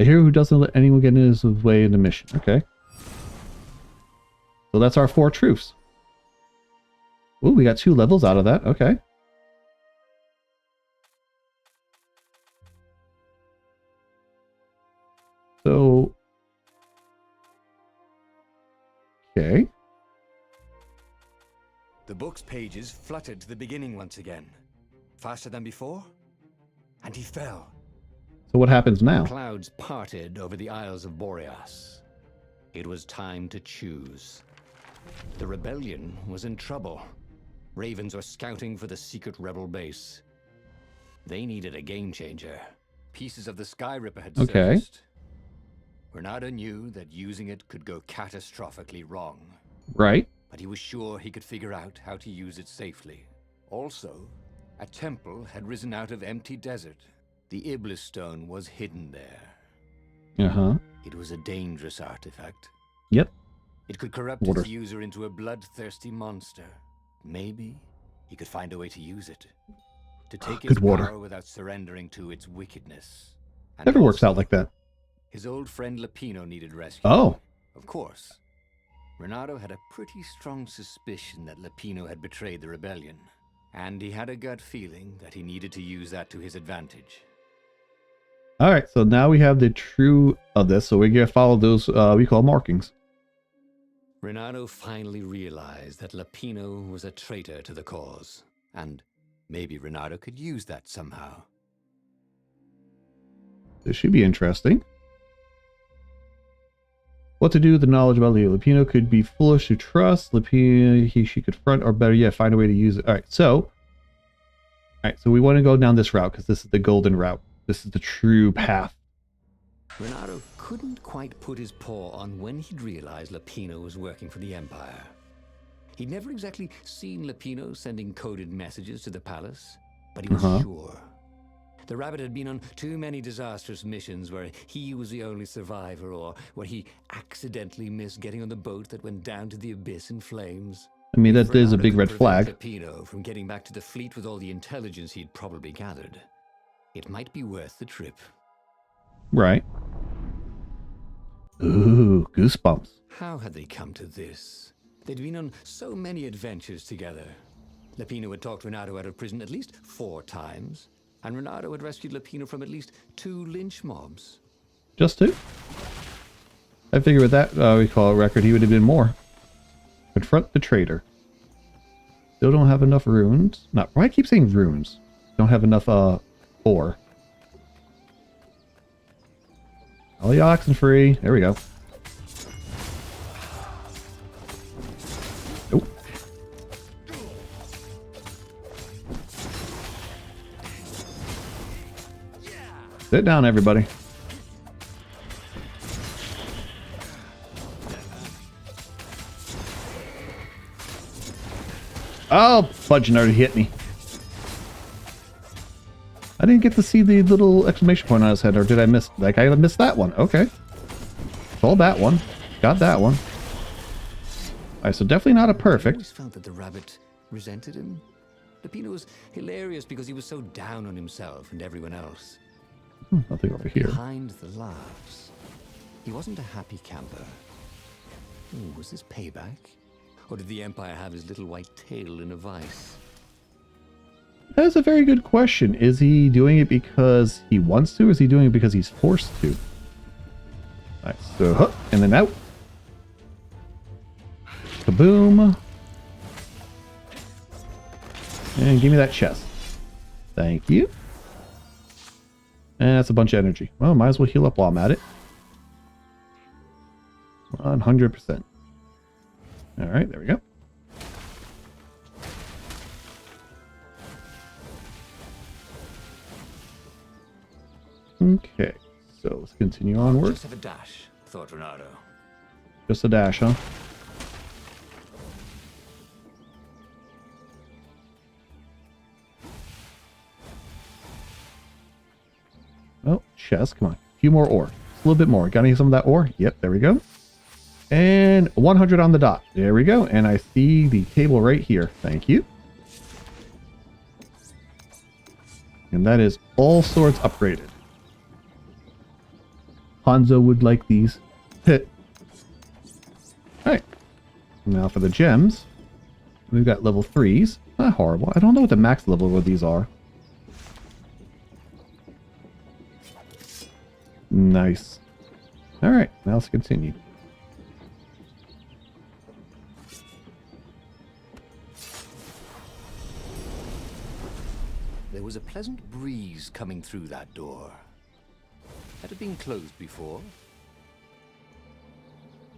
A hero who doesn't let anyone get in his way in the mission. Okay. So that's our 4 truths. Ooh, we got 2 levels out of that. Okay. So... Okay. The book's pages fluttered to the beginning once again. Faster than before? And he fell. So what happens now? Clouds parted over the Isles of Boreas. It was time to choose. The rebellion was in trouble. Ravens were scouting for the secret rebel base. They needed a game changer. Pieces of the Sky Ripper had surfaced. Renato knew that using it could go catastrophically wrong. Right. But he was sure he could figure out how to use it safely. Also, a temple had risen out of empty desert The Iblis Stone was hidden there. Uh-huh. It was a dangerous artifact. Yep. It could corrupt Water. its user into a bloodthirsty monster. Maybe he could find a way to use it. To take Good its water. power without surrendering to its wickedness. And Never works also, out like that. his old friend Lapino needed rescue. Oh. Of course. Renato had a pretty strong suspicion that Lapino had betrayed the rebellion. And he had a gut feeling that he needed to use that to his advantage. All right, so now we have the true of this, so we're going to follow those we call markings. Renato finally realized that Lapino was a traitor to the cause. And maybe Renato could use that somehow. This should be interesting. What to do with the knowledge about Leo? Lapino could be foolish to trust. Lapino, she could front, or better yet, find a way to use it. All right, so we want to go down this route because this is the golden route. This is the true path. Renato couldn't quite put his paw on when he'd realized Lapino was working for the Empire. He'd never exactly seen Lapino sending coded messages to the palace, but he was sure. The rabbit had been on too many disastrous missions where he was the only survivor, or where he accidentally missed getting on the boat that went down to the abyss in flames. I mean, that If is a Renato big could red prevent flag. Lapino from getting back to the fleet with all the intelligence he'd probably gathered, it might be worth the trip. Right. Ooh, goosebumps. How had they come to this? They'd been on so many adventures together. Lapino had talked Renato out of prison at least 4 times, and Renato had rescued Lapino from at least 2 lynch mobs. Just 2? I figure with that, we call a record, he would have been more. Confront the traitor. Still don't have enough runes. Not, why I keep saying runes? Don't have enough, ore. All the oxen free. There we go. Nope. Sit down, everybody. Oh, fudging already hit me. I didn't get to see the little exclamation point on his head, or did I miss? Like, I missed that one. Okay. Sold that one. Got that one. Alright, so definitely not a I perfect. always felt that the rabbit resented him. Lapino was hilarious because he was so down on himself and everyone else. Nothing over here. Behind the laughs, he wasn't a happy camper. Ooh, was this payback? Or did the Empire have his little white tail in a vice? That's a very good question. Is he doing it because he wants to, or is he doing it because he's forced to? Alright, so hook, and then out. Kaboom. And give me that chest. Thank you. And that's a bunch of energy. Well, might as well heal up while I'm at it. 100%. Alright, there we go. Okay, so let's continue onward. Just have a dash, thought Renato. Just a dash, huh? Oh, chest, come on. A few more ore. A little bit more. Got any some of that ore? Yep, there we go. And 100 on the dot. There we go. And I see the table right here. Thank you. And that is all sorts upgraded. Hanzo would like these. Hit. Alright. Now for the gems. We've got level 3s. Not horrible. I don't know what the max level of these are. Nice. Alright, now let's continue. There was a pleasant breeze coming through that door. Had it been closed before?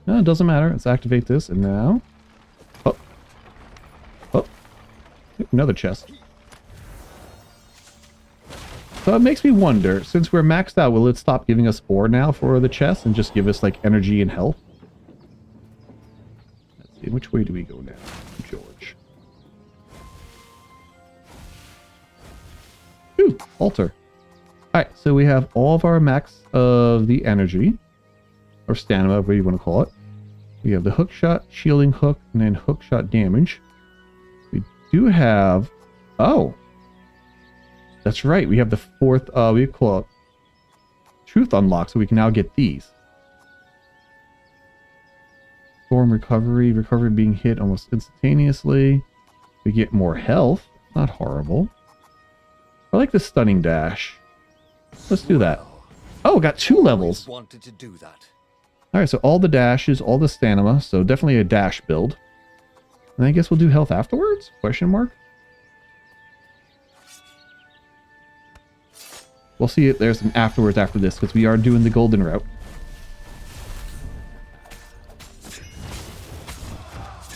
No, it doesn't matter. Let's activate this, and now... Oh. Oh. Another chest. So it makes me wonder, since we're maxed out, will it stop giving us ore now for the chest and just give us, like, energy and health? Let's see, which way do we go now, George? Ooh, altar. Alright, so we have all of our max of the energy, or stamina, whatever you want to call it. We have the hook shot, shielding hook, and then hook shot damage. We do have... Oh! That's right, we have the fourth, we call it truth unlock, so we can now get these. Storm recovery, recovery being hit almost instantaneously. We get more health, not horrible. I like the stunning dash. Let's do that. Oh, got 2 levels. Wanted to do that. Alright, so all the dashes, all the stamina, so definitely a dash build. And I guess we'll do health afterwards? Question mark? We'll see if there's an afterwards after this, because we are doing the golden route.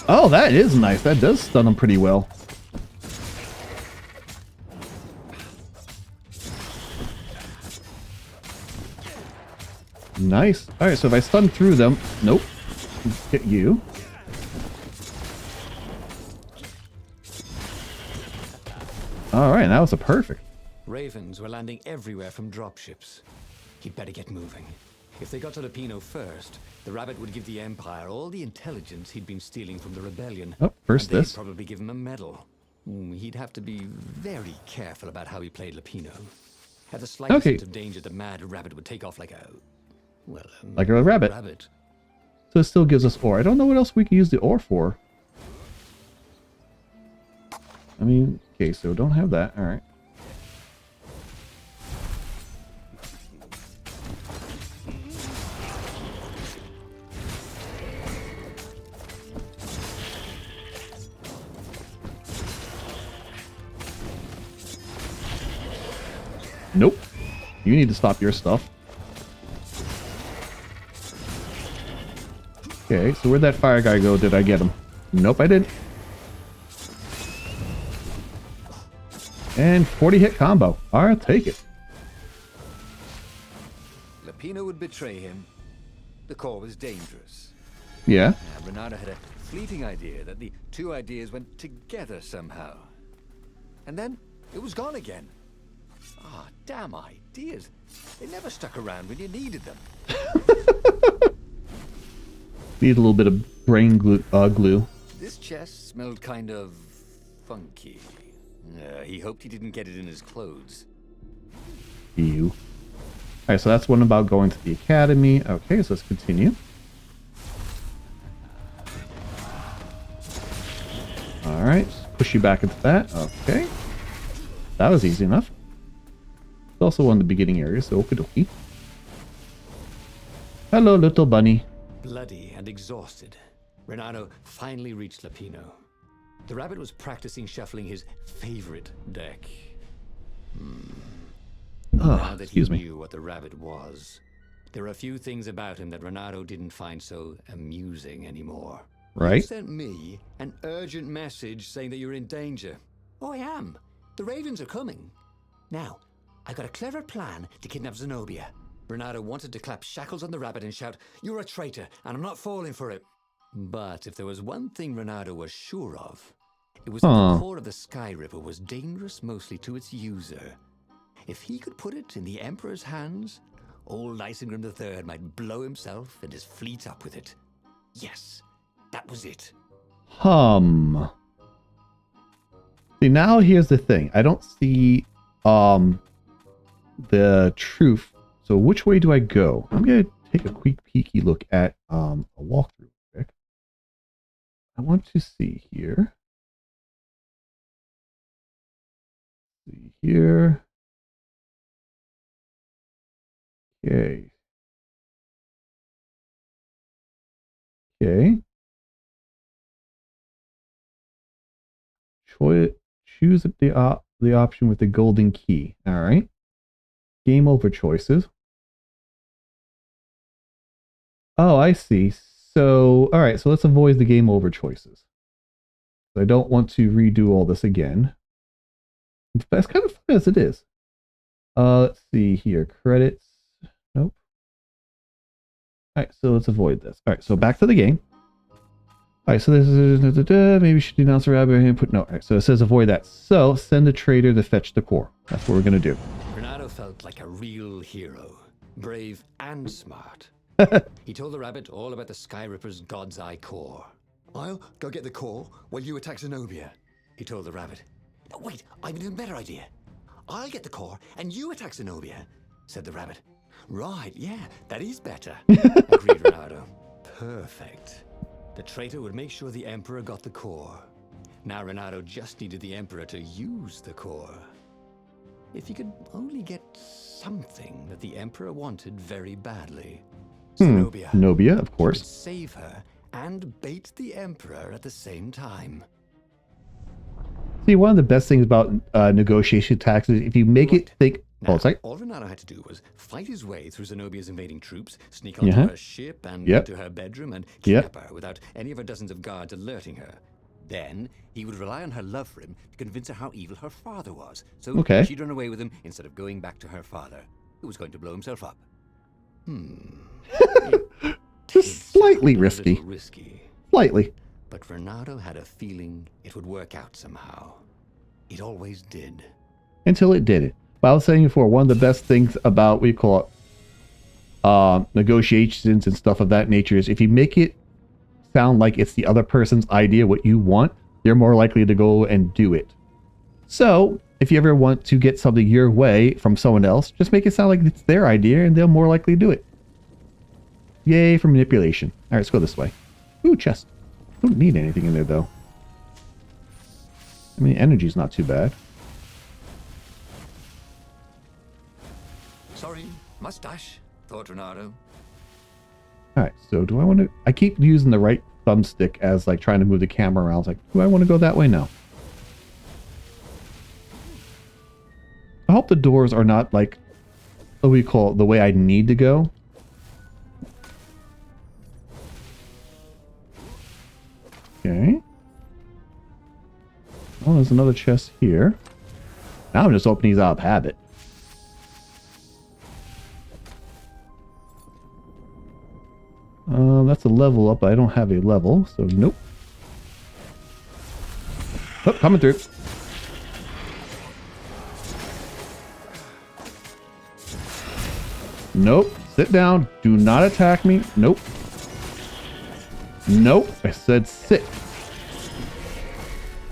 Oh, that is nice. That does stun them pretty well. Nice. Alright, so if I stun through them... Nope. Hit you. Alright, that was a perfect. Ravens were landing everywhere from dropships. He'd better get moving. If they got to Lapino first, the rabbit would give the Empire all the intelligence he'd been stealing from the rebellion. Oh, first and they'd this. probably give him a medal. He'd have to be very careful about how he played Lapino. Had the slightest hint of danger, the mad rabbit would take off like a... Well, like a rabbit. So it still gives us ore. I don't know what else we can use the ore for. I mean, okay, so don't have that. Alright. Nope. You need to stop your stuff. Okay, so where'd that fire guy go? Did I get him? Nope, I didn't. And 40 hit combo. I'll take it. Lapino would betray him. The core was dangerous. Yeah. And Renato had a fleeting idea that the two ideas went together somehow. And then it was gone again. Ah, damn ideas. They never stuck around when you needed them. Need a little bit of brain glue. This chest smelled kind of funky. He hoped he didn't get it in his clothes. Ew. Alright, so that's one about going to the academy. Okay, so let's continue. Alright, push you back into that. Okay. That was easy enough. It's also one of the beginning areas, so okie dokie. Hello, little bunny. Bloody and exhausted, Renato finally reached Lapino. The rabbit was practicing shuffling his favorite deck. Now that he knew what the rabbit was, there were a few things about him that Renato didn't find so amusing anymore. Right? You sent me an urgent message saying that you're in danger. Oh, I am. The Ravens are coming. Now, I got a clever plan to kidnap Zenobia. Renato wanted to clap shackles on the rabbit and shout, "You're a traitor, and I'm not falling for it." But if there was one thing Renato was sure of, it was that the core of the Sky Ripper was dangerous mostly to its user. If he could put it in the Emperor's hands, old Isengrim III might blow himself and his fleet up with it. Yes, that was it. See, now here's the thing. I don't see the truth. So which way do I go? I'm going to take a quick peeky look at a walkthrough quick. I want to see here. See here. Okay. Okay. Choose the option with the golden key. All right. Game over choices. Oh, I see. So, all right. So let's avoid the game over choices. I don't want to redo all this again. That's kind of fun as it is. Let's see here. Credits. Nope. All right. So let's avoid this. All right. So back to the game. All right. So this is maybe we should denounce the rabbit and put no. All right. So it says avoid that. So send the trader to fetch the core. That's what we're gonna do. Renato felt like a real hero, brave and smart. He told the rabbit all about the Sky Ripper's God's Eye core. I'll go get the core while you attack Zenobia. He told the rabbit. Wait, I've an even better idea. I'll get the core and you attack Zenobia, said the rabbit. Right, yeah, that is better, agreed Renato. Perfect. The traitor would make sure the Emperor got the core. Now Renato just needed the Emperor to use the core. If he could only get something that the Emperor wanted very badly. Zenobia. Zenobia, of He could course. save her and bait the Emperor at the same time. See, one of the best things about negotiation tactics is if you make it think. Now, Oh, sorry. all Renato had to do was fight his way through Zenobia's invading troops, sneak onto her ship and into her bedroom and kidnap her without any of her dozens of guards alerting her. Then he would rely on her love for him to convince her how evil her father was. So she'd run away with him instead of going back to her father, who was going to blow himself up. Just slightly Risky. risky. Slightly. But Renato had a feeling it would work out somehow. It always did. Until it did it. But I was saying before, one of the best things about what you call it, negotiations and stuff of that nature is if you make it sound like it's the other person's idea, what you want, they're more likely to go and do it. So if you ever want to get something your way from someone else, just make it sound like it's their idea and they'll more likely do it. Yay for manipulation. All right, let's go this way. Ooh, chest. Don't need anything in there though. I mean, energy's not too bad. Sorry, mustache, thought Renato. Alright, so do I want to... I keep using the right thumbstick as like trying to move the camera around. It's like, do I want to go that way? No. I hope the doors are not like, what we call it, the way I need to go. Okay. Oh, there's another chest here. Now I'm just opening these out of habit. That's a level up, but I don't have a level, so nope. Oh, coming through. Nope. Sit down. Do not attack me. Nope. Nope. I said sit.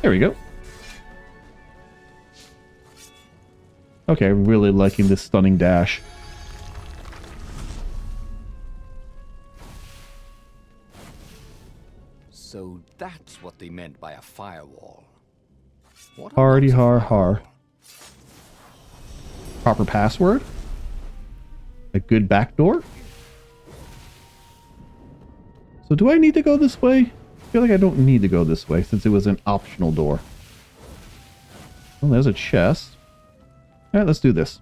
There we go. Okay, I'm really liking this stunning dash. So that's what they meant by a firewall. What Hardy about a har firewall? har. Proper password? A good back door? So do I need to go this way? I feel like I don't need to go this way since it was an optional door. Well, there's a chest. Alright, let's do this.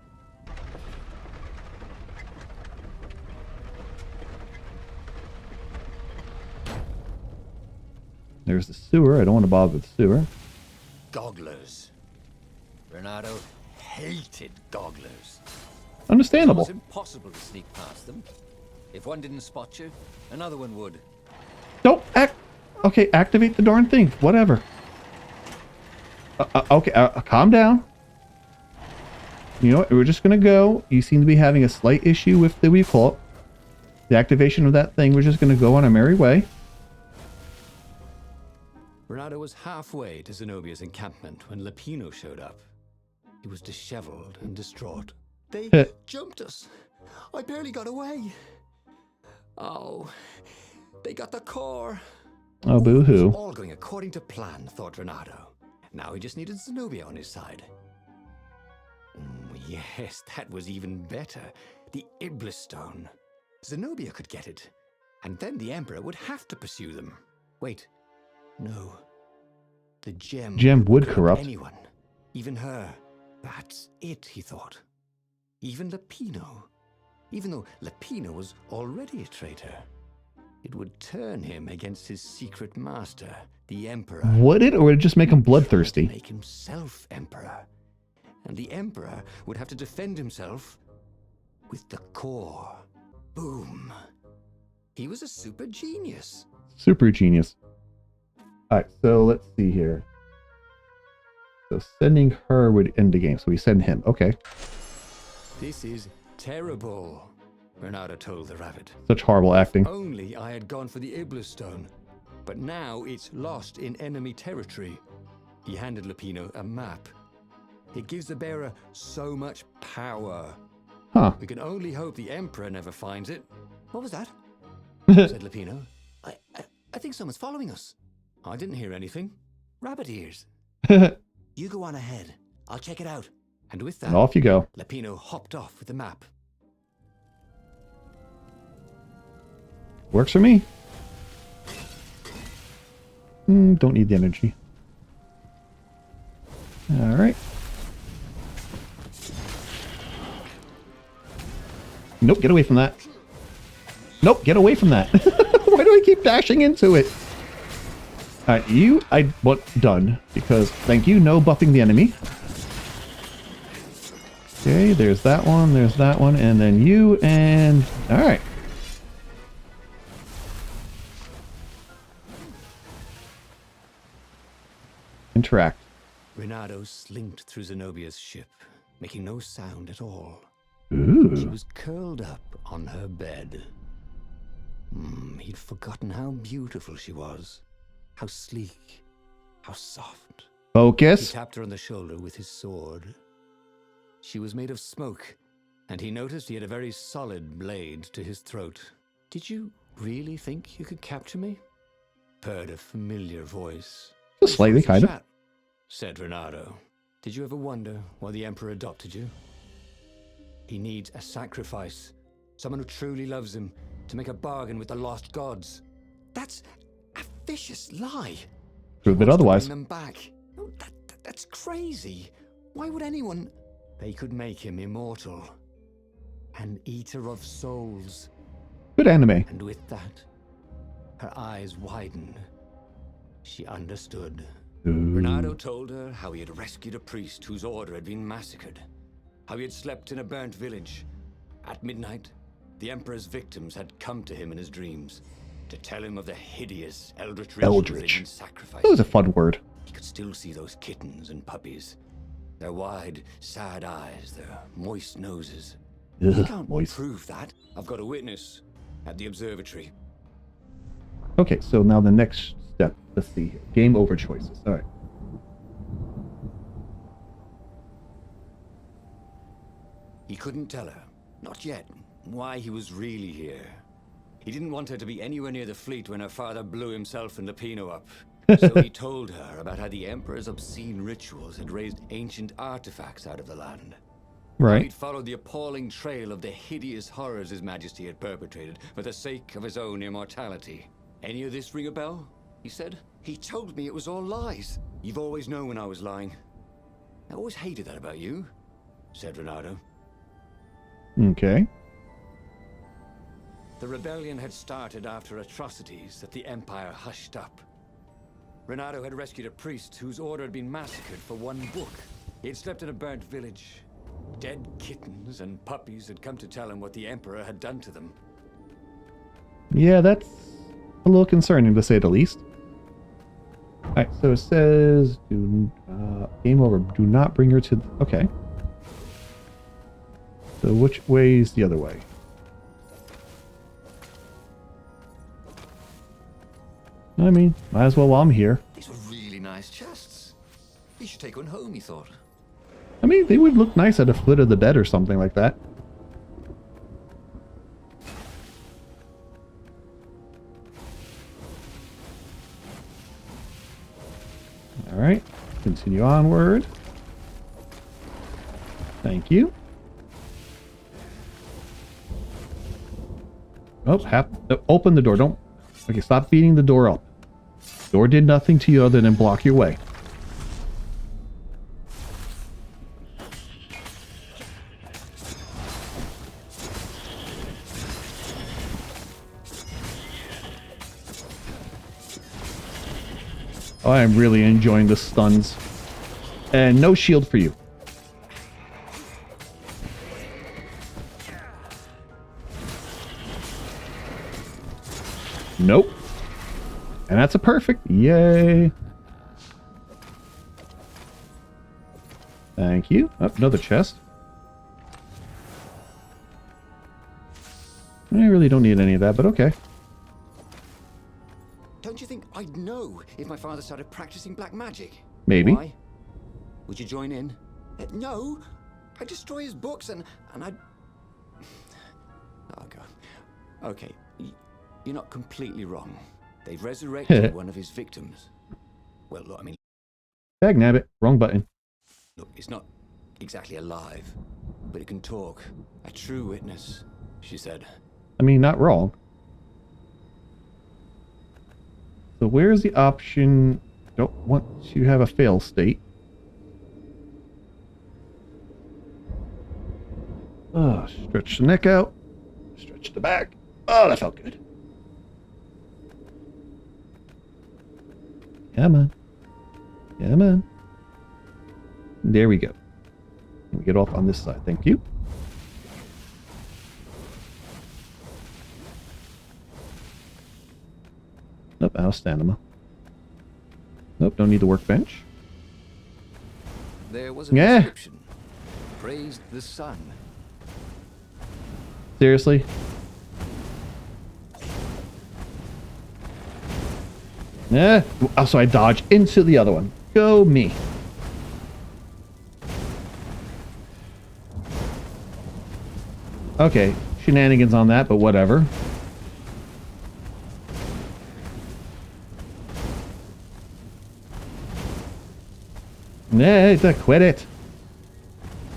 There's the sewer. I don't want to bother with the sewer. Gogglers. Renato hated gogglers. It Understandable. was impossible to sneak past them. If one didn't spot you, another one would. Don't act. Okay, activate the darn thing. Whatever. Okay, calm down. You know what? We're just gonna go. You seem to be having a slight issue with the default. The activation of that thing. We're just gonna go on our merry way. Renato was halfway to Zenobia's encampment when Lapino showed up. He was disheveled and distraught. They jumped us. I barely got away. Oh, they got the core. Oh, boo-hoo. All going according to plan, thought Renato. Now he just needed Zenobia on his side. Yes, that was even better. The Iblis Stone. Zenobia could get it. And then the Emperor would have to pursue them. Wait. No. The gem would corrupt anyone. Even her. That's it, he thought. Even Lapino. Even though Lapino was already a traitor. It would turn him against his secret master, the Emperor. Would it, or would it just make him bloodthirsty? Make himself Emperor. And the Emperor would have to defend himself with the core. Boom. He was a super genius. Super genius. Alright, so let's see here. So sending her would end the game. So we send him. Okay. This is terrible, Renato told the rabbit. Such horrible acting. Only I had gone for the Iblis stone, but now it's lost in enemy territory. He handed Lupino a map. It gives the bearer so much power. Huh. We can only hope the Emperor never finds it. What was that? Said Lupino. I think someone's following us. I didn't hear anything. Rabbit ears. You go on ahead. I'll check it out. And with that, And off you go. Lupino hopped off with the map. Works for me. Don't need the energy. Alright. Nope, get away from that. Nope, get away from that. Why do I keep dashing into it? Alright, you, I want done. Because, thank you, no buffing the enemy. Okay, there's that one, and then you, and... Alright. Interact. Renato slinked through Zenobia's ship, making no sound at all. She Ooh. was curled up on her bed. He'd forgotten how beautiful she was. How sleek. How soft. He Focus. tapped her on the shoulder with his sword. She was made of smoke, and he noticed he had a very solid blade to his throat. Did you really think you could capture me? Purred a familiar voice. Slightly, kind of. Chat, said Renato. Did you ever wonder why the Emperor adopted you? He needs a sacrifice. Someone who truly loves him to make a bargain with the lost gods. That's a vicious lie. Prove it Wants to otherwise. bring them back. No, that's crazy. Why would anyone... They could make him immortal. An eater of souls. Good anime. And with that, her eyes widened. She understood. Renato told her how he had rescued a priest whose order had been massacred. How he had slept in a burnt village. At midnight, the Emperor's victims had come to him in his dreams to tell him of the hideous eldritch rituals they'd been sacrificed. That was a fun word. He could still see those kittens and puppies. Their wide, sad eyes, their moist noses. You Ugh, can't moist. prove that. I've got a witness at the observatory. Okay, so now the next step. Let's see here. Game over choices. Alright. He couldn't tell her, not yet, why he was really here. He didn't want her to be anywhere near the fleet when her father blew himself and Lupino up. So he told her about how the Emperor's obscene rituals had raised ancient artifacts out of the land. How Right. he'd followed the appalling trail of the hideous horrors His Majesty had perpetrated for the sake of his own immortality. Any of this ring a bell? He said. He told me it was all lies. You've always known when I was lying. I always hated that about you, said Renato. Okay. The rebellion had started after atrocities that the Empire hushed up. Renato had rescued a priest whose order had been massacred for one book. He had slept in a burnt village. Dead kittens and puppies had come to tell him what the Emperor had done to them. Yeah, that's a little concerning to say the least. Alright, so it says game over. Do not bring her to... Okay. So which way is the other way? I mean, might as well while I'm here. These were really nice chests. You should take one home, he thought. I mean, they would look nice at a foot of the bed or something like that. Alright, continue onward. Thank you. Oh, open the door. Don't... Okay, stop beating the door up. Door did nothing to you other than block your way. Oh, I'm really enjoying the stuns. And no shield for you. Nope. And that's a perfect. Yay. Thank you. Oh, another chest. I really don't need any of that, but okay. Don't you think I'd know if my father started practicing black magic? Maybe. Why? Would you join in? No, I'd destroy his books and I'd... Oh, God. Okay, you're not completely wrong. They've resurrected one of his victims. Well, look, I mean, Dag nabbit. Wrong button. look, it's not exactly alive, but it can talk. A true witness, she said. I mean, not wrong. So where's the option? Don't want to have a fail state. Oh, stretch the neck out. Stretch the back. Oh, that felt good. Come on. Come on. There we go. We get off on this side. Thank you. Nope, out of stamina. Nope, don't need the workbench. There was a Yeah. inscription. Praised the sun. Seriously? Yeah. Also, I dodge into the other one. Go me. Okay, shenanigans on that, but whatever. Nah, quit it.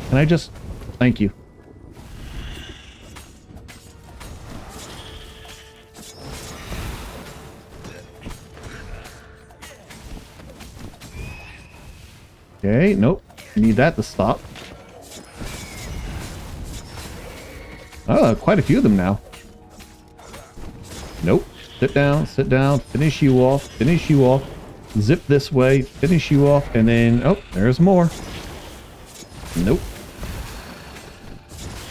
Can I just... Thank you. Okay, nope. Need that to stop. Oh, quite a few of them now. Nope. Sit down, finish you off, zip this way, finish you off, and then, oh, there's more. Nope.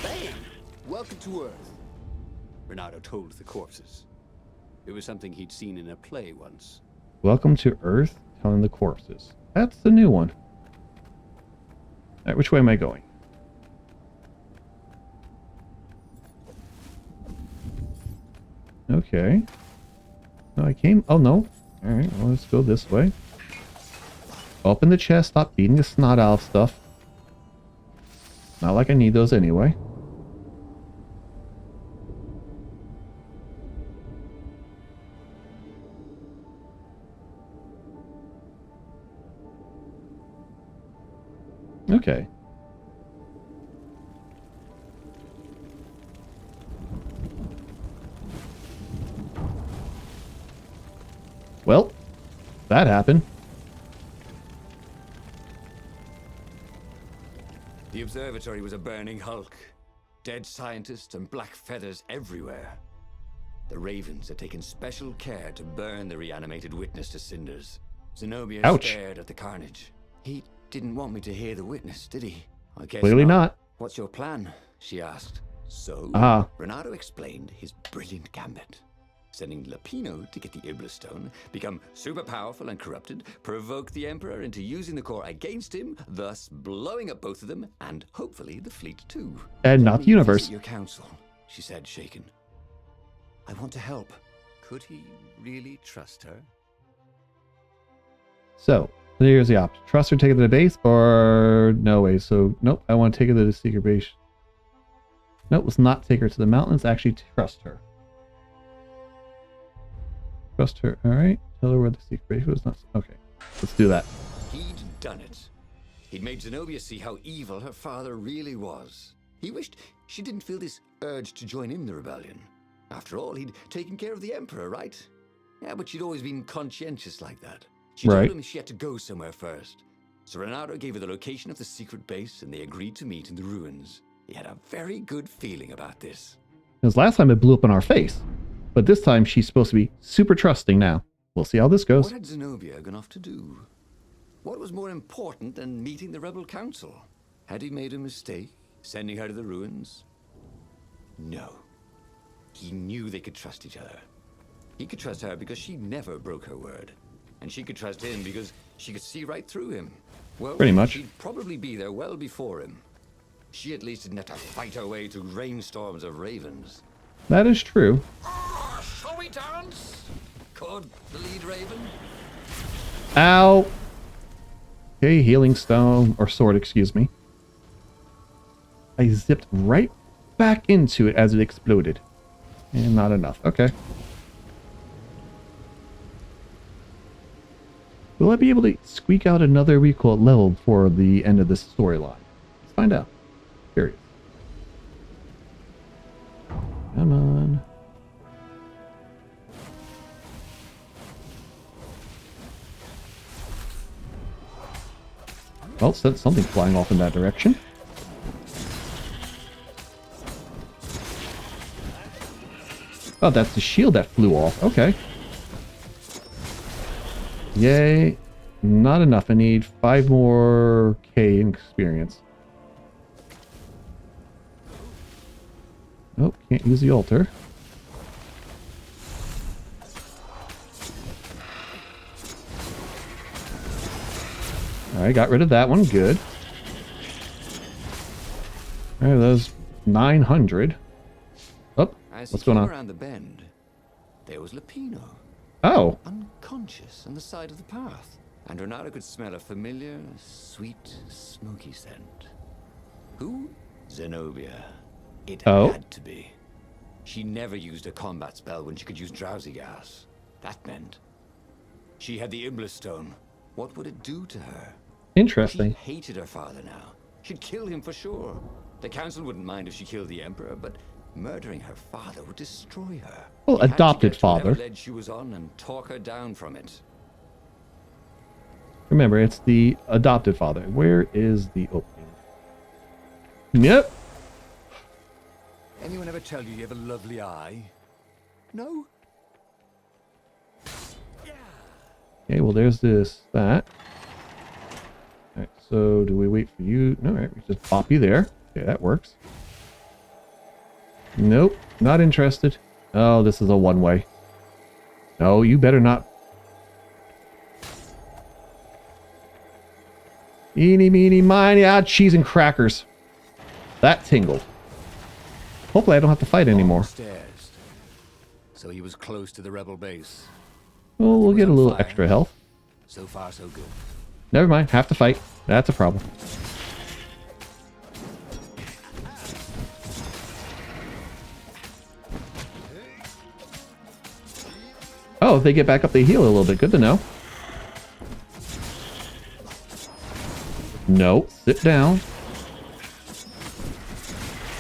Hey, welcome to Earth. Renato told the corpses. It was something he'd seen in a play once. Welcome to Earth, telling the corpses. That's the new one. Alright, which way am I going? Okay. No, I came... Oh, no. Alright, well, let's go this way. Open the chest, stop beating the snot out of stuff. Not like I need those anyway. Okay. Well, that happened. The observatory was a burning hulk. Dead scientists and black feathers everywhere. The Ravens had taken special care to burn the reanimated witness to cinders. Zenobia Ouch. stared at the carnage. He didn't want me to hear the witness, did he? I guess Clearly not. What's your plan? She asked. So, Renato explained his brilliant gambit. Sending Lapino to get the Iblis Stone, become super powerful and corrupted, provoke the Emperor into using the core against him, thus blowing up both of them, and hopefully the fleet too. And "Let not me the universe. visit your council," she said, shaken. "I want to help." Could he really trust her? So, here's the option. Trust her, take her to the base, or no way. So, nope, I want to take her to the secret base. Nope, let's not take her to the mountains. Actually, trust her. Trust her. All right. Tell her where the secret base was. Not okay. Let's do that. He'd done it. He'd made Zenobia see how evil her father really was. He wished she didn't feel this urge to join in the rebellion. After all, he'd taken care of the Emperor, right? Yeah, but she'd always been conscientious like that. She Right. told him she had to go somewhere first. So Renato gave her the location of the secret base, and they agreed to meet in the ruins. He had a very good feeling about this. Because last time it blew up in our face. But this time she's supposed to be super trusting now. We'll see how this goes. What had Zenobia gone off to do? What was more important than meeting the rebel council? Had he made a mistake, sending her to the ruins? No. He knew they could trust each other. He could trust her because she never broke her word. And she could trust him because she could see right through him. Well, Pretty much. she'd probably be there well before him. She at least didn't have to fight her way through rainstorms of ravens. That is true. Oh, shall we dance? Called the lead raven. Ow! Okay, healing stone, or sword, excuse me. I zipped right back into it as it exploded. And not enough. Okay. Will I be able to squeak out another recall level before the end of this storyline? Let's find out. Curious. Come on. Well, sent something flying off in that direction. Oh, that's the shield that flew off. Okay. Yay. Not enough. I need 5 more K in experience. Nope, can't use the altar. Alright, got rid of that one. Good. Alright, those 900. Oh, As what's he going came on? around the bend, there was Lupino, Oh, unconscious on the side of the path. And Renata could smell a familiar, sweet, smoky scent. Who? Zenobia. It Oh. had to be. She never used a combat spell when she could use drowsy gas. That meant she had the Iblis Stone. What would it do to her? interesting. She hated her father now. She'd kill him for sure. The council wouldn't mind if she killed the Emperor, but murdering her father would destroy her. Well, He had to adopted get to whatever father. ledge she was on and talk her down from it. Remember, it's the adopted father. Where is the opening? Yep. Anyone ever tell you have a lovely eye? No? Okay, well, there's that. Alright, so do we wait for you? No, alright, we just pop you there. Okay, that works. Nope, not interested. Oh, this is a one-way. No, you better not. Eeny, meeny, miny, cheese and crackers. That tingled. Hopefully I don't have to fight anymore. Stairs. So he was close to the rebel base. Well, we'll was get a on little fire. extra health. So far, so good. Never mind, have to fight. That's a problem. Oh, if they get back up, they heal a little bit. Good to know. No, sit down.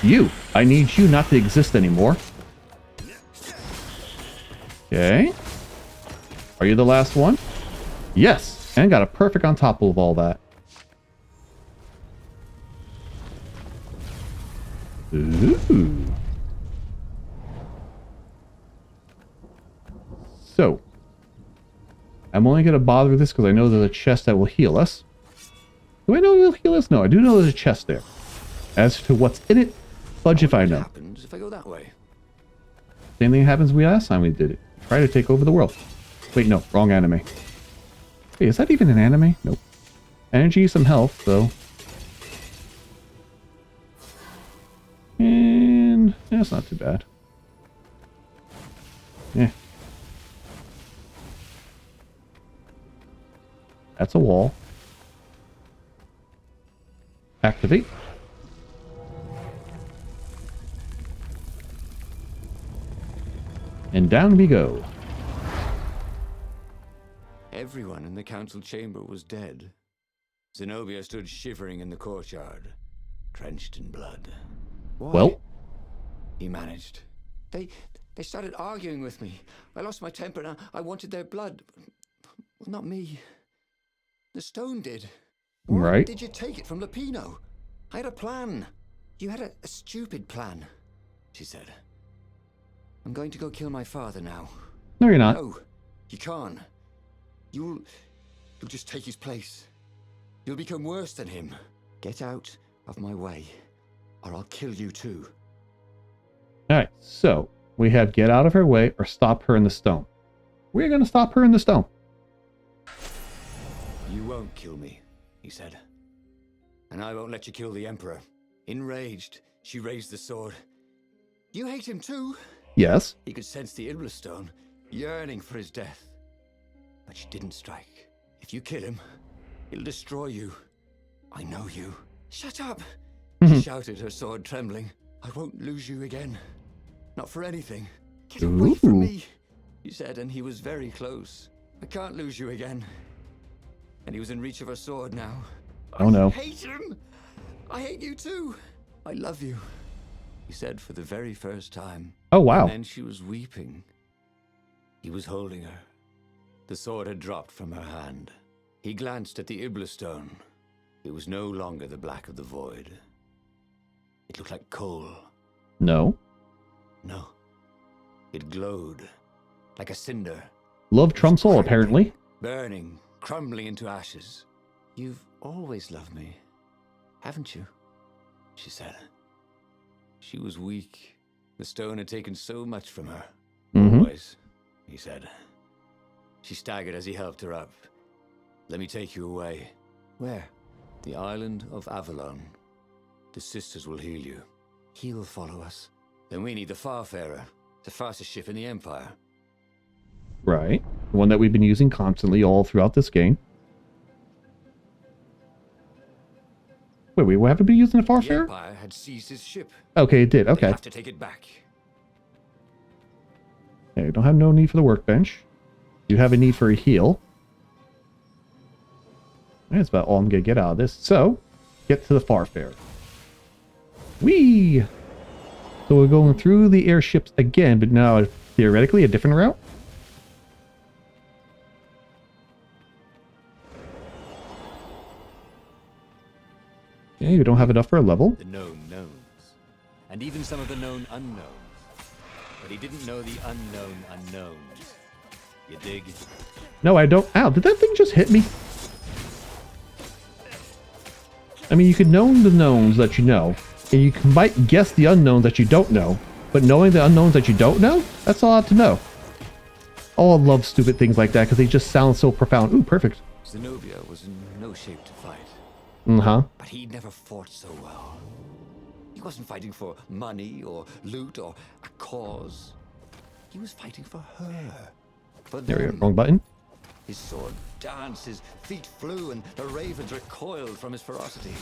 You. I need you not to exist anymore. Okay. Are you the last one? Yes. And got a perfect on top of all that. Ooh. So. I'm only going to bother with this because I know there's a chest that will heal us. Do I know it will heal us? No, I do know there's a chest there. As to what's in it, fudge if I What know. happens if I go that way? Same thing happens we last time we did it. Try to take over the world. Wait, no, wrong anime. Wait, is that even an anime? Nope. Energy, some health, though. And that's not too bad. Yeah. That's a wall. Activate. And down we go. Everyone in the council chamber was dead. Zenobia stood shivering in the courtyard, drenched in blood. Why? Well, He managed. They started arguing with me. I lost my temper and I wanted their blood. Well, not me. The stone did. Why right. did you take it from Lupino? I had a plan. You had a stupid plan, she said. I'm going to go kill my father now. No, you're not. No, you can't. You'll just take his place. You'll become worse than him. Get out of my way, or I'll kill you too. Alright, so we have get out of her way or stop her in the stone. We're going to stop her in the stone. You won't kill me, he said. And I won't let you kill the Emperor. Enraged, she raised the sword. You hate him too? Yes. He could sense the Iblastone yearning for his death. But she didn't strike. If you kill him, he'll destroy you. I know you. Shut up! She shouted, her sword trembling. I won't lose you again. Not for anything. Get away from me, he said, and he was very close. I can't lose you again. And he was in reach of her sword now. Oh no. I hate him! I hate you too! I love you, he said for the very first time. Oh wow. And then she was weeping. He was holding her. The sword had dropped from her hand. He glanced at the Iblastone. It was no longer the black of the void. It looked like coal. No. No. It glowed like a cinder. Love trumps all, apparently. Burning, crumbling into ashes. You've always loved me, haven't you? She said. She was weak. The stone had taken so much from her. Always, he said. She staggered as he helped her up. Let me take you away. Where? The island of Avalon. The sisters will heal you. He'll follow us. Then we need the Farfarer, the fastest ship in the Empire. Right. The one that we've been using constantly all throughout this game. Wait, we haven't been using the The Farfarer? Empire had seized his ship. Okay, it did. They Okay. have to take it back. Okay, don't have no need for the workbench. You have a need for a heal. That's about all I'm going to get out of this. So, get to the Farfarer. Whee! So we're going through the airships again, but now theoretically a different route. Yeah, you don't have enough for a level. The known knowns. And even some of the known unknowns. But he didn't know the unknown unknowns. You dig? No, I don't. Ow, did that thing just hit me? I mean, you could know the knowns that you know, and you might guess the unknowns that you don't know, but knowing the unknowns that you don't know, that's a lot to know. Oh, I love stupid things like that because they just sound so profound. Ooh, perfect. Zenobia was in no shape to fight. Uh-huh. But he never fought so well. He wasn't fighting for money or loot or a cause. He was fighting for her. For There we them. go. Wrong button. His sword danced, his feet flew, and the ravens recoiled from his ferocity.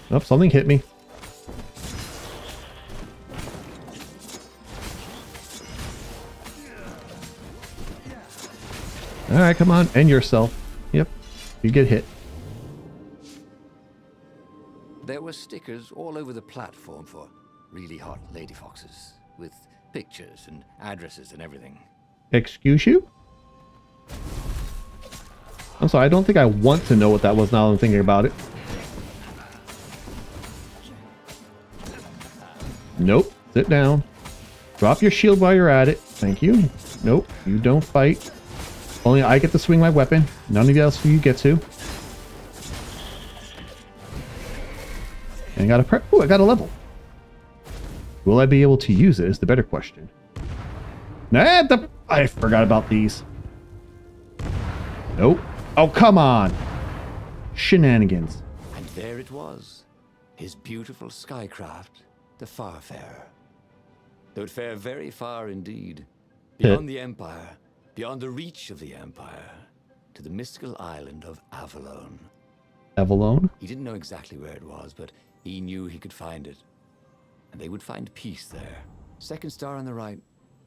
Oh, something hit me. Alright, come on. End yourself. Yep. You get hit. There were stickers all over the platform for really hot lady foxes, with pictures and addresses and everything. Excuse you? I'm sorry, I don't think I want to know what that was now that I'm thinking about it. Nope. Sit down. Drop your shield while you're at it. Thank you. Nope. You don't fight. Only I get to swing my weapon. None of you else you get to. And I got a prep. Ooh, I got a level. Will I be able to use it is the better question. Nah, I forgot about these. Nope. Oh, come on. Shenanigans. And there it was, his beautiful skycraft, the Farfarer. They would fare very far indeed, beyond the Empire, beyond the reach of the Empire, to the mystical island of Avalon. Avalon? He didn't know exactly where it was, but he knew he could find it. And they would find peace there. Second star on the right,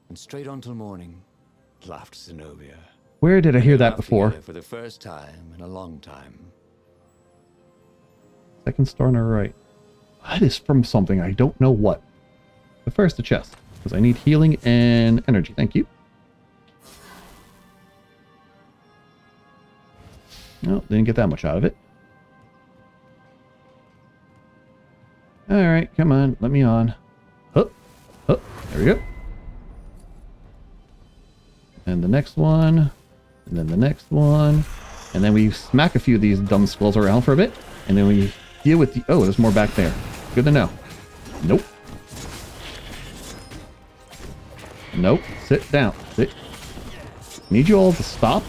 and straight on till morning, laughed Zenobia. Where did I hear that Laughed before? together for the first time in a long time. Second star on the right. That is from something. I don't know what. But first, the chest. Because I need healing and energy. Thank you. No, didn't get that much out of it. Alright, come on. Let me on. Hup. Hup. There we go. And the next one. And then the next one. And then we smack a few of these dumb skulls around for a bit. And then we deal with the... Oh, there's more back there. Good to know. Nope. Nope. Sit down. Sit. Need you all to stop.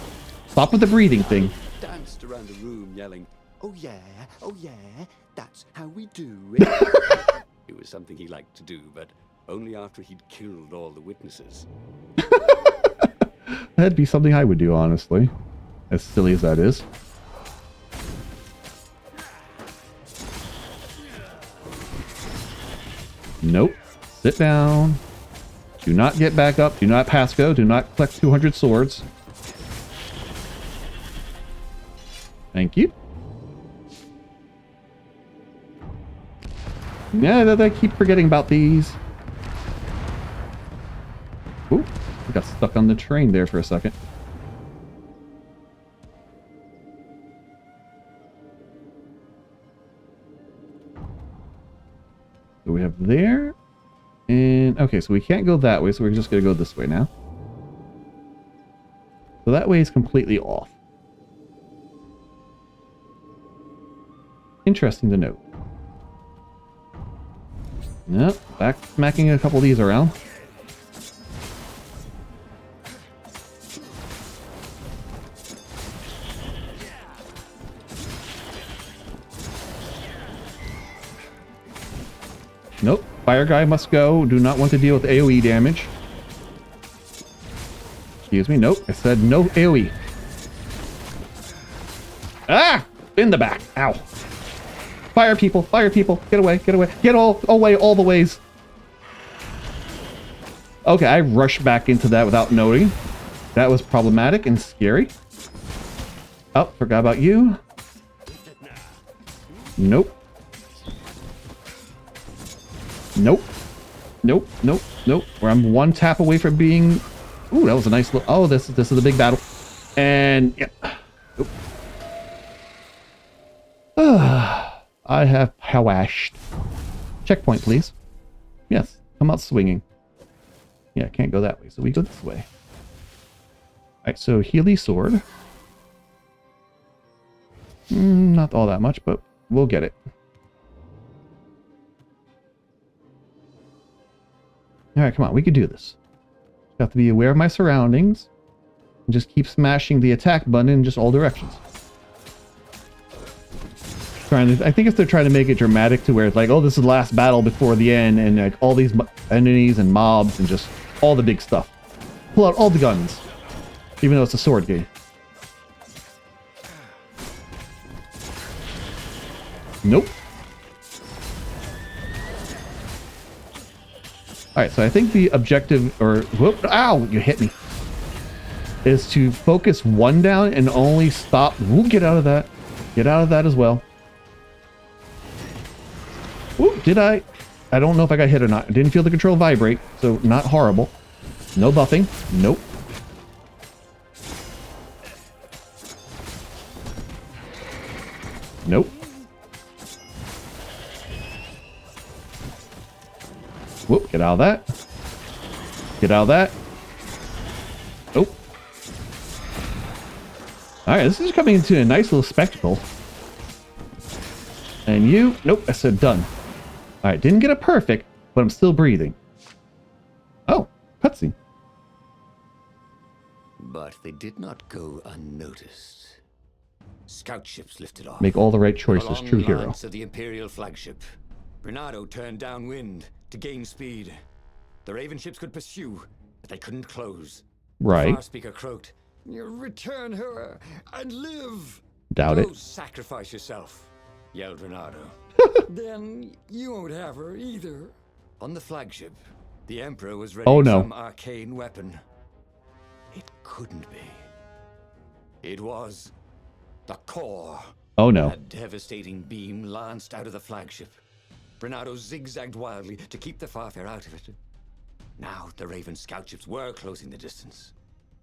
Stop with the breathing thing. Danced around the room yelling, oh yeah, that's how we do it. It was something he liked to do, but only after he'd killed all the witnesses. That'd be something I would do, honestly. As silly as that is. Nope. Sit down. Do not get back up. Do not pass go. Do not collect 200 swords. Thank you. Yeah, I keep forgetting about these. Ooh, I got stuck on the train there for a second. So we have there. And, okay, so we can't go that way, so we're just going to go this way now. So that way is completely off. Interesting to note. Yep, back smacking a couple of these around. Nope, fire guy must go. Do not want to deal with AoE damage. Excuse me, nope, I said no AoE. Ah! In the back, ow. Fire people, get away, get all away all the ways. Okay, I rushed back into that without noting. That was problematic and scary. Oh, forgot about you. Nope. Nope. Nope, nope, nope. Where I'm one tap away from being... Ooh, that was a nice little... Oh, this is a big battle. And, yep. Nope. I have powashed. Checkpoint, please. Yes, come out swinging. Yeah, can't go that way, so we go this way. Alright, so Healy Sword. Not all that much, but we'll get it. Alright, come on, we can do this. Got to be aware of my surroundings. And just keep smashing the attack button in just all directions. I think if they're trying to make it dramatic to where it's like, oh, this is the last battle before the end, and like all these enemies and mobs and just all the big stuff. Pull out all the guns, even though it's a sword game. Nope. Alright, so I think the objective, or, whoop, ow, you hit me, is to focus one down and only stop. Ooh, get out of that. Get out of that as well. Ooh, did I? I don't know if I got hit or not. I didn't feel the control vibrate, so not horrible. No buffing. Nope. Nope. Whoop, get out of that. Get out of that. Nope. Alright, this is coming into a nice little spectacle. And you... Nope, I said done. Alright, didn't get it perfect, but I'm still breathing. Oh, cutscene. But they did not go unnoticed. Scout ships lifted off. Make all the right choices, Along true the hero. lines of the Imperial flagship. Bernardo turned downwind to gain speed. The Raven ships could pursue, but they couldn't close. Right. The Far Speaker croaked, You return her and live. Doubt "Go it. sacrifice yourself," yelled Bernardo. Then you won't have her either. On the flagship, the Emperor was ready Oh, for no. some arcane weapon. It couldn't be. It was the core. Oh no. A devastating beam lanced out of the flagship. Bernardo zigzagged wildly to keep the Farfare out of it. Now the Raven scout ships were closing the distance,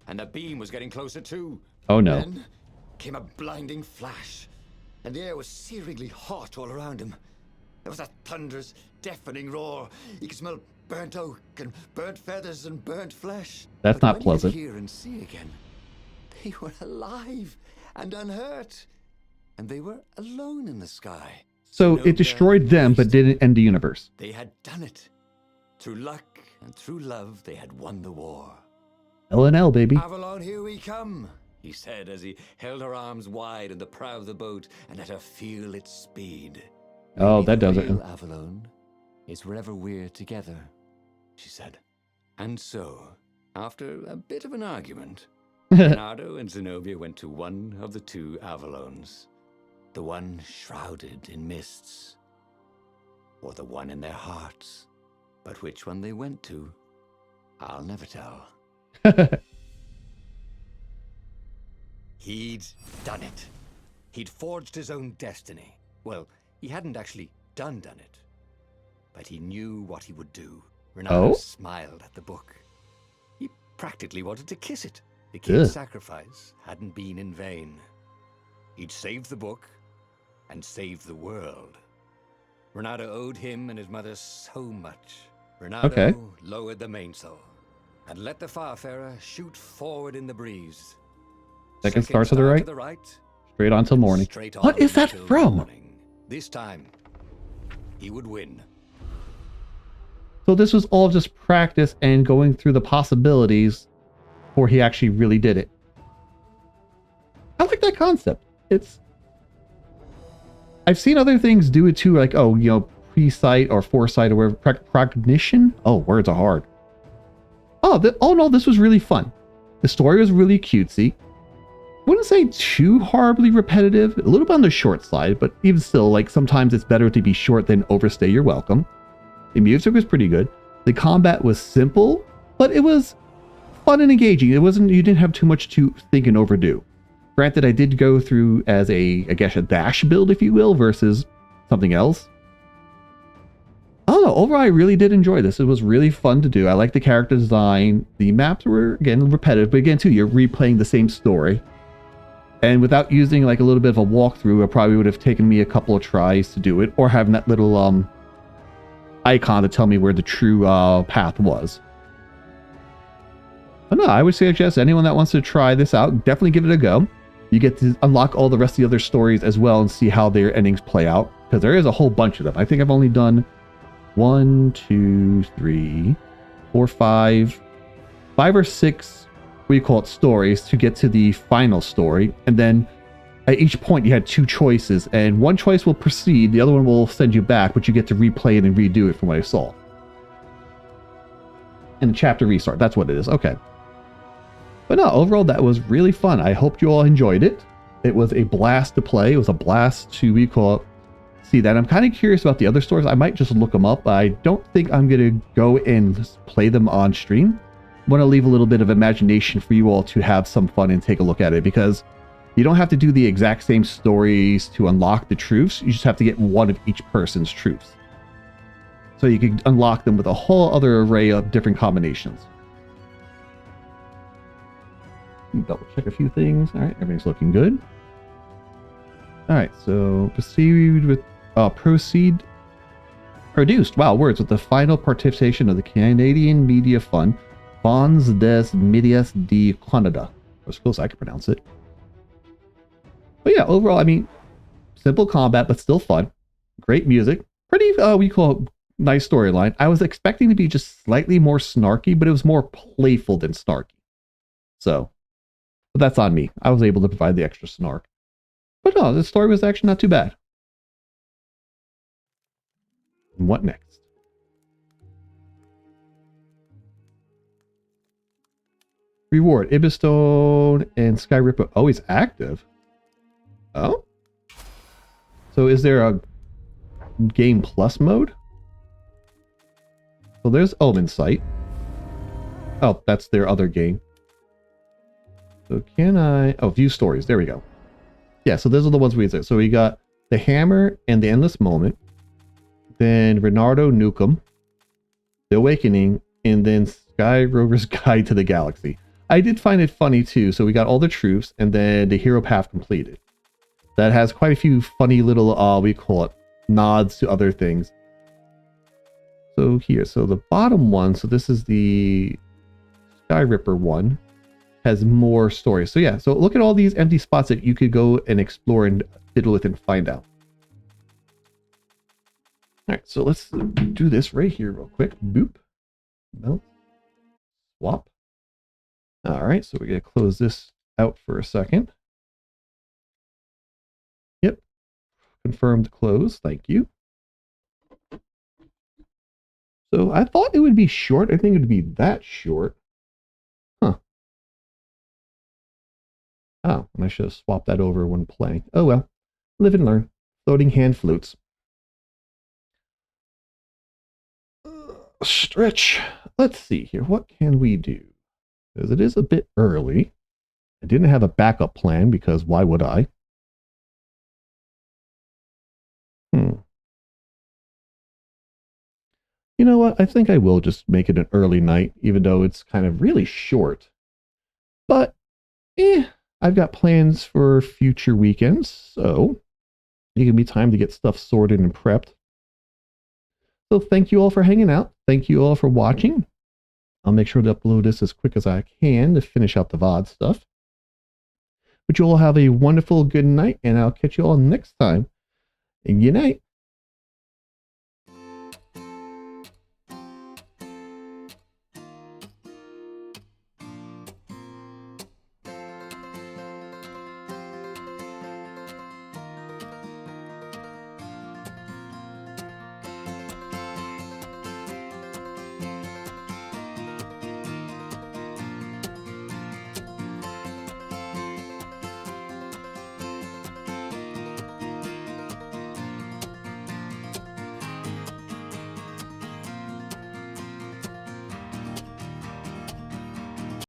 and the beam was getting closer too. Oh no. Then came a blinding flash, and the air was searingly hot all around him. There was a thunderous, deafening roar. You could smell burnt oak and burnt feathers and burnt flesh. That's But not when pleasant. you could hear and see again, they were alive and unhurt, and they were alone in the sky. So No it destroyed them, but didn't end the universe. They had done it. Through luck and through love, they had won the war. LNL, baby. Avalon, here we come, he said as he held her arms wide in the prow of the boat and let her feel its speed. Oh, Maybe that the does real it. Avalon is wherever we're together. she said. And so, after a bit of an argument, Bernardo and Zenobia went to one of the two Avalones. The one shrouded in mists, or the one in their hearts. But which one they went to, I'll never tell. He'd done it. He'd forged his own destiny. Well, he hadn't actually done it. But he knew what he would do. Renato smiled at the book. He practically wanted to kiss it. The kid's sacrifice hadn't been in vain. He'd saved the book and saved the world. Renato owed him and his mother so much. Renato lowered the mainsail and let the Farfarer shoot forward in the breeze. Second star to the right. Straight on till morning. What is that from? Morning. This time, he would win. So this was all just practice and going through the possibilities before he actually really did it. I like that concept. I've seen other things do it too, like, pre-sight or foresight or whatever. Precognition? Oh, words are hard. Oh no, this was really fun. The story was really cutesy. Wouldn't say too horribly repetitive, a little bit on the short side, but even still, like, sometimes it's better to be short than overstay your welcome. The music was pretty good. The combat was simple, but it was fun and engaging. You didn't have too much to think and overdo. Granted, I did go through as a dash build, if you will, versus something else. I don't know, overall I really did enjoy this. It was really fun to do. I like the character design. The maps were, again, repetitive, but again, too, you're replaying the same story. And without using like a little bit of a walkthrough, it probably would have taken me a couple of tries to do it, or having that little icon to tell me where the true path was. But no, I would suggest anyone that wants to try this out, definitely give it a go. You get to unlock all the rest of the other stories as well and see how their endings play out, because there is a whole bunch of them. I think I've only done 5 or 6, we call it stories, to get to the final story. And then at each point you had 2 choices, and one choice will proceed, the other one will send you back, but you get to replay it and redo it from what I saw. And the chapter restart, that's what it is. Okay. But no, overall that was really fun. I hope you all enjoyed it. It was a blast to play. It was a blast to, see that. I'm kind of curious about the other stories. I might just look them up. I don't think I'm going to go and play them on stream. I want to leave a little bit of imagination for you all to have some fun and take a look at it, because you don't have to do the exact same stories to unlock the truths. You just have to get one of each person's truths. So you can unlock them with a whole other array of different combinations. Double check a few things. All right, everything's looking good. All right, so proceed produced. Wow, words with the final participation of the Canadian Media Fund, Fonds des Medias de Canada. As close as I can pronounce it. But yeah, overall, I mean, simple combat, but still fun. Great music. Pretty, nice storyline. I was expecting to be just slightly more snarky, but it was more playful than snarky. So, but that's on me. I was able to provide the extra snark. But no, the story was actually not too bad. What next? Reward. Ibistone and Skyripper always active. Oh? So is there a Game Plus mode? So there's Omen Sight. Oh, that's their other game. So can I... Oh, view stories. There we go. Yeah, so those are the ones we did. So we got The Hammer and The Endless Moment. Then Renato Nukem. The Awakening. And then Sky Rover's Guide to the Galaxy. I did find it funny too. So we got all the truths and then the hero path completed. That has quite a few funny little, nods to other things. So here, so the bottom one, so this is the Sky Ripper one, has more stories. So yeah, so look at all these empty spots that you could go and explore and fiddle with and find out. All right, so let's do this right here real quick. Boop. No. Swap. All right, so we're going to close this out for a second. Yep. Confirmed close. Thank you. So I thought it would be short. I think it would be that short. Huh. Oh, and I should have swapped that over when playing. Oh well. Live and learn. Floating hand flutes. Stretch. Let's see here. What can we do? Because it is a bit early. I didn't have a backup plan because why would I? You know what? I think I will just make it an early night, even though it's kind of really short. But, I've got plans for future weekends, so it can be time to get stuff sorted and prepped. So thank you all for hanging out. Thank you all for watching. I'll make sure to upload this as quick as I can to finish out the VOD stuff. But you all have a wonderful good night, and I'll catch you all next time. And good night.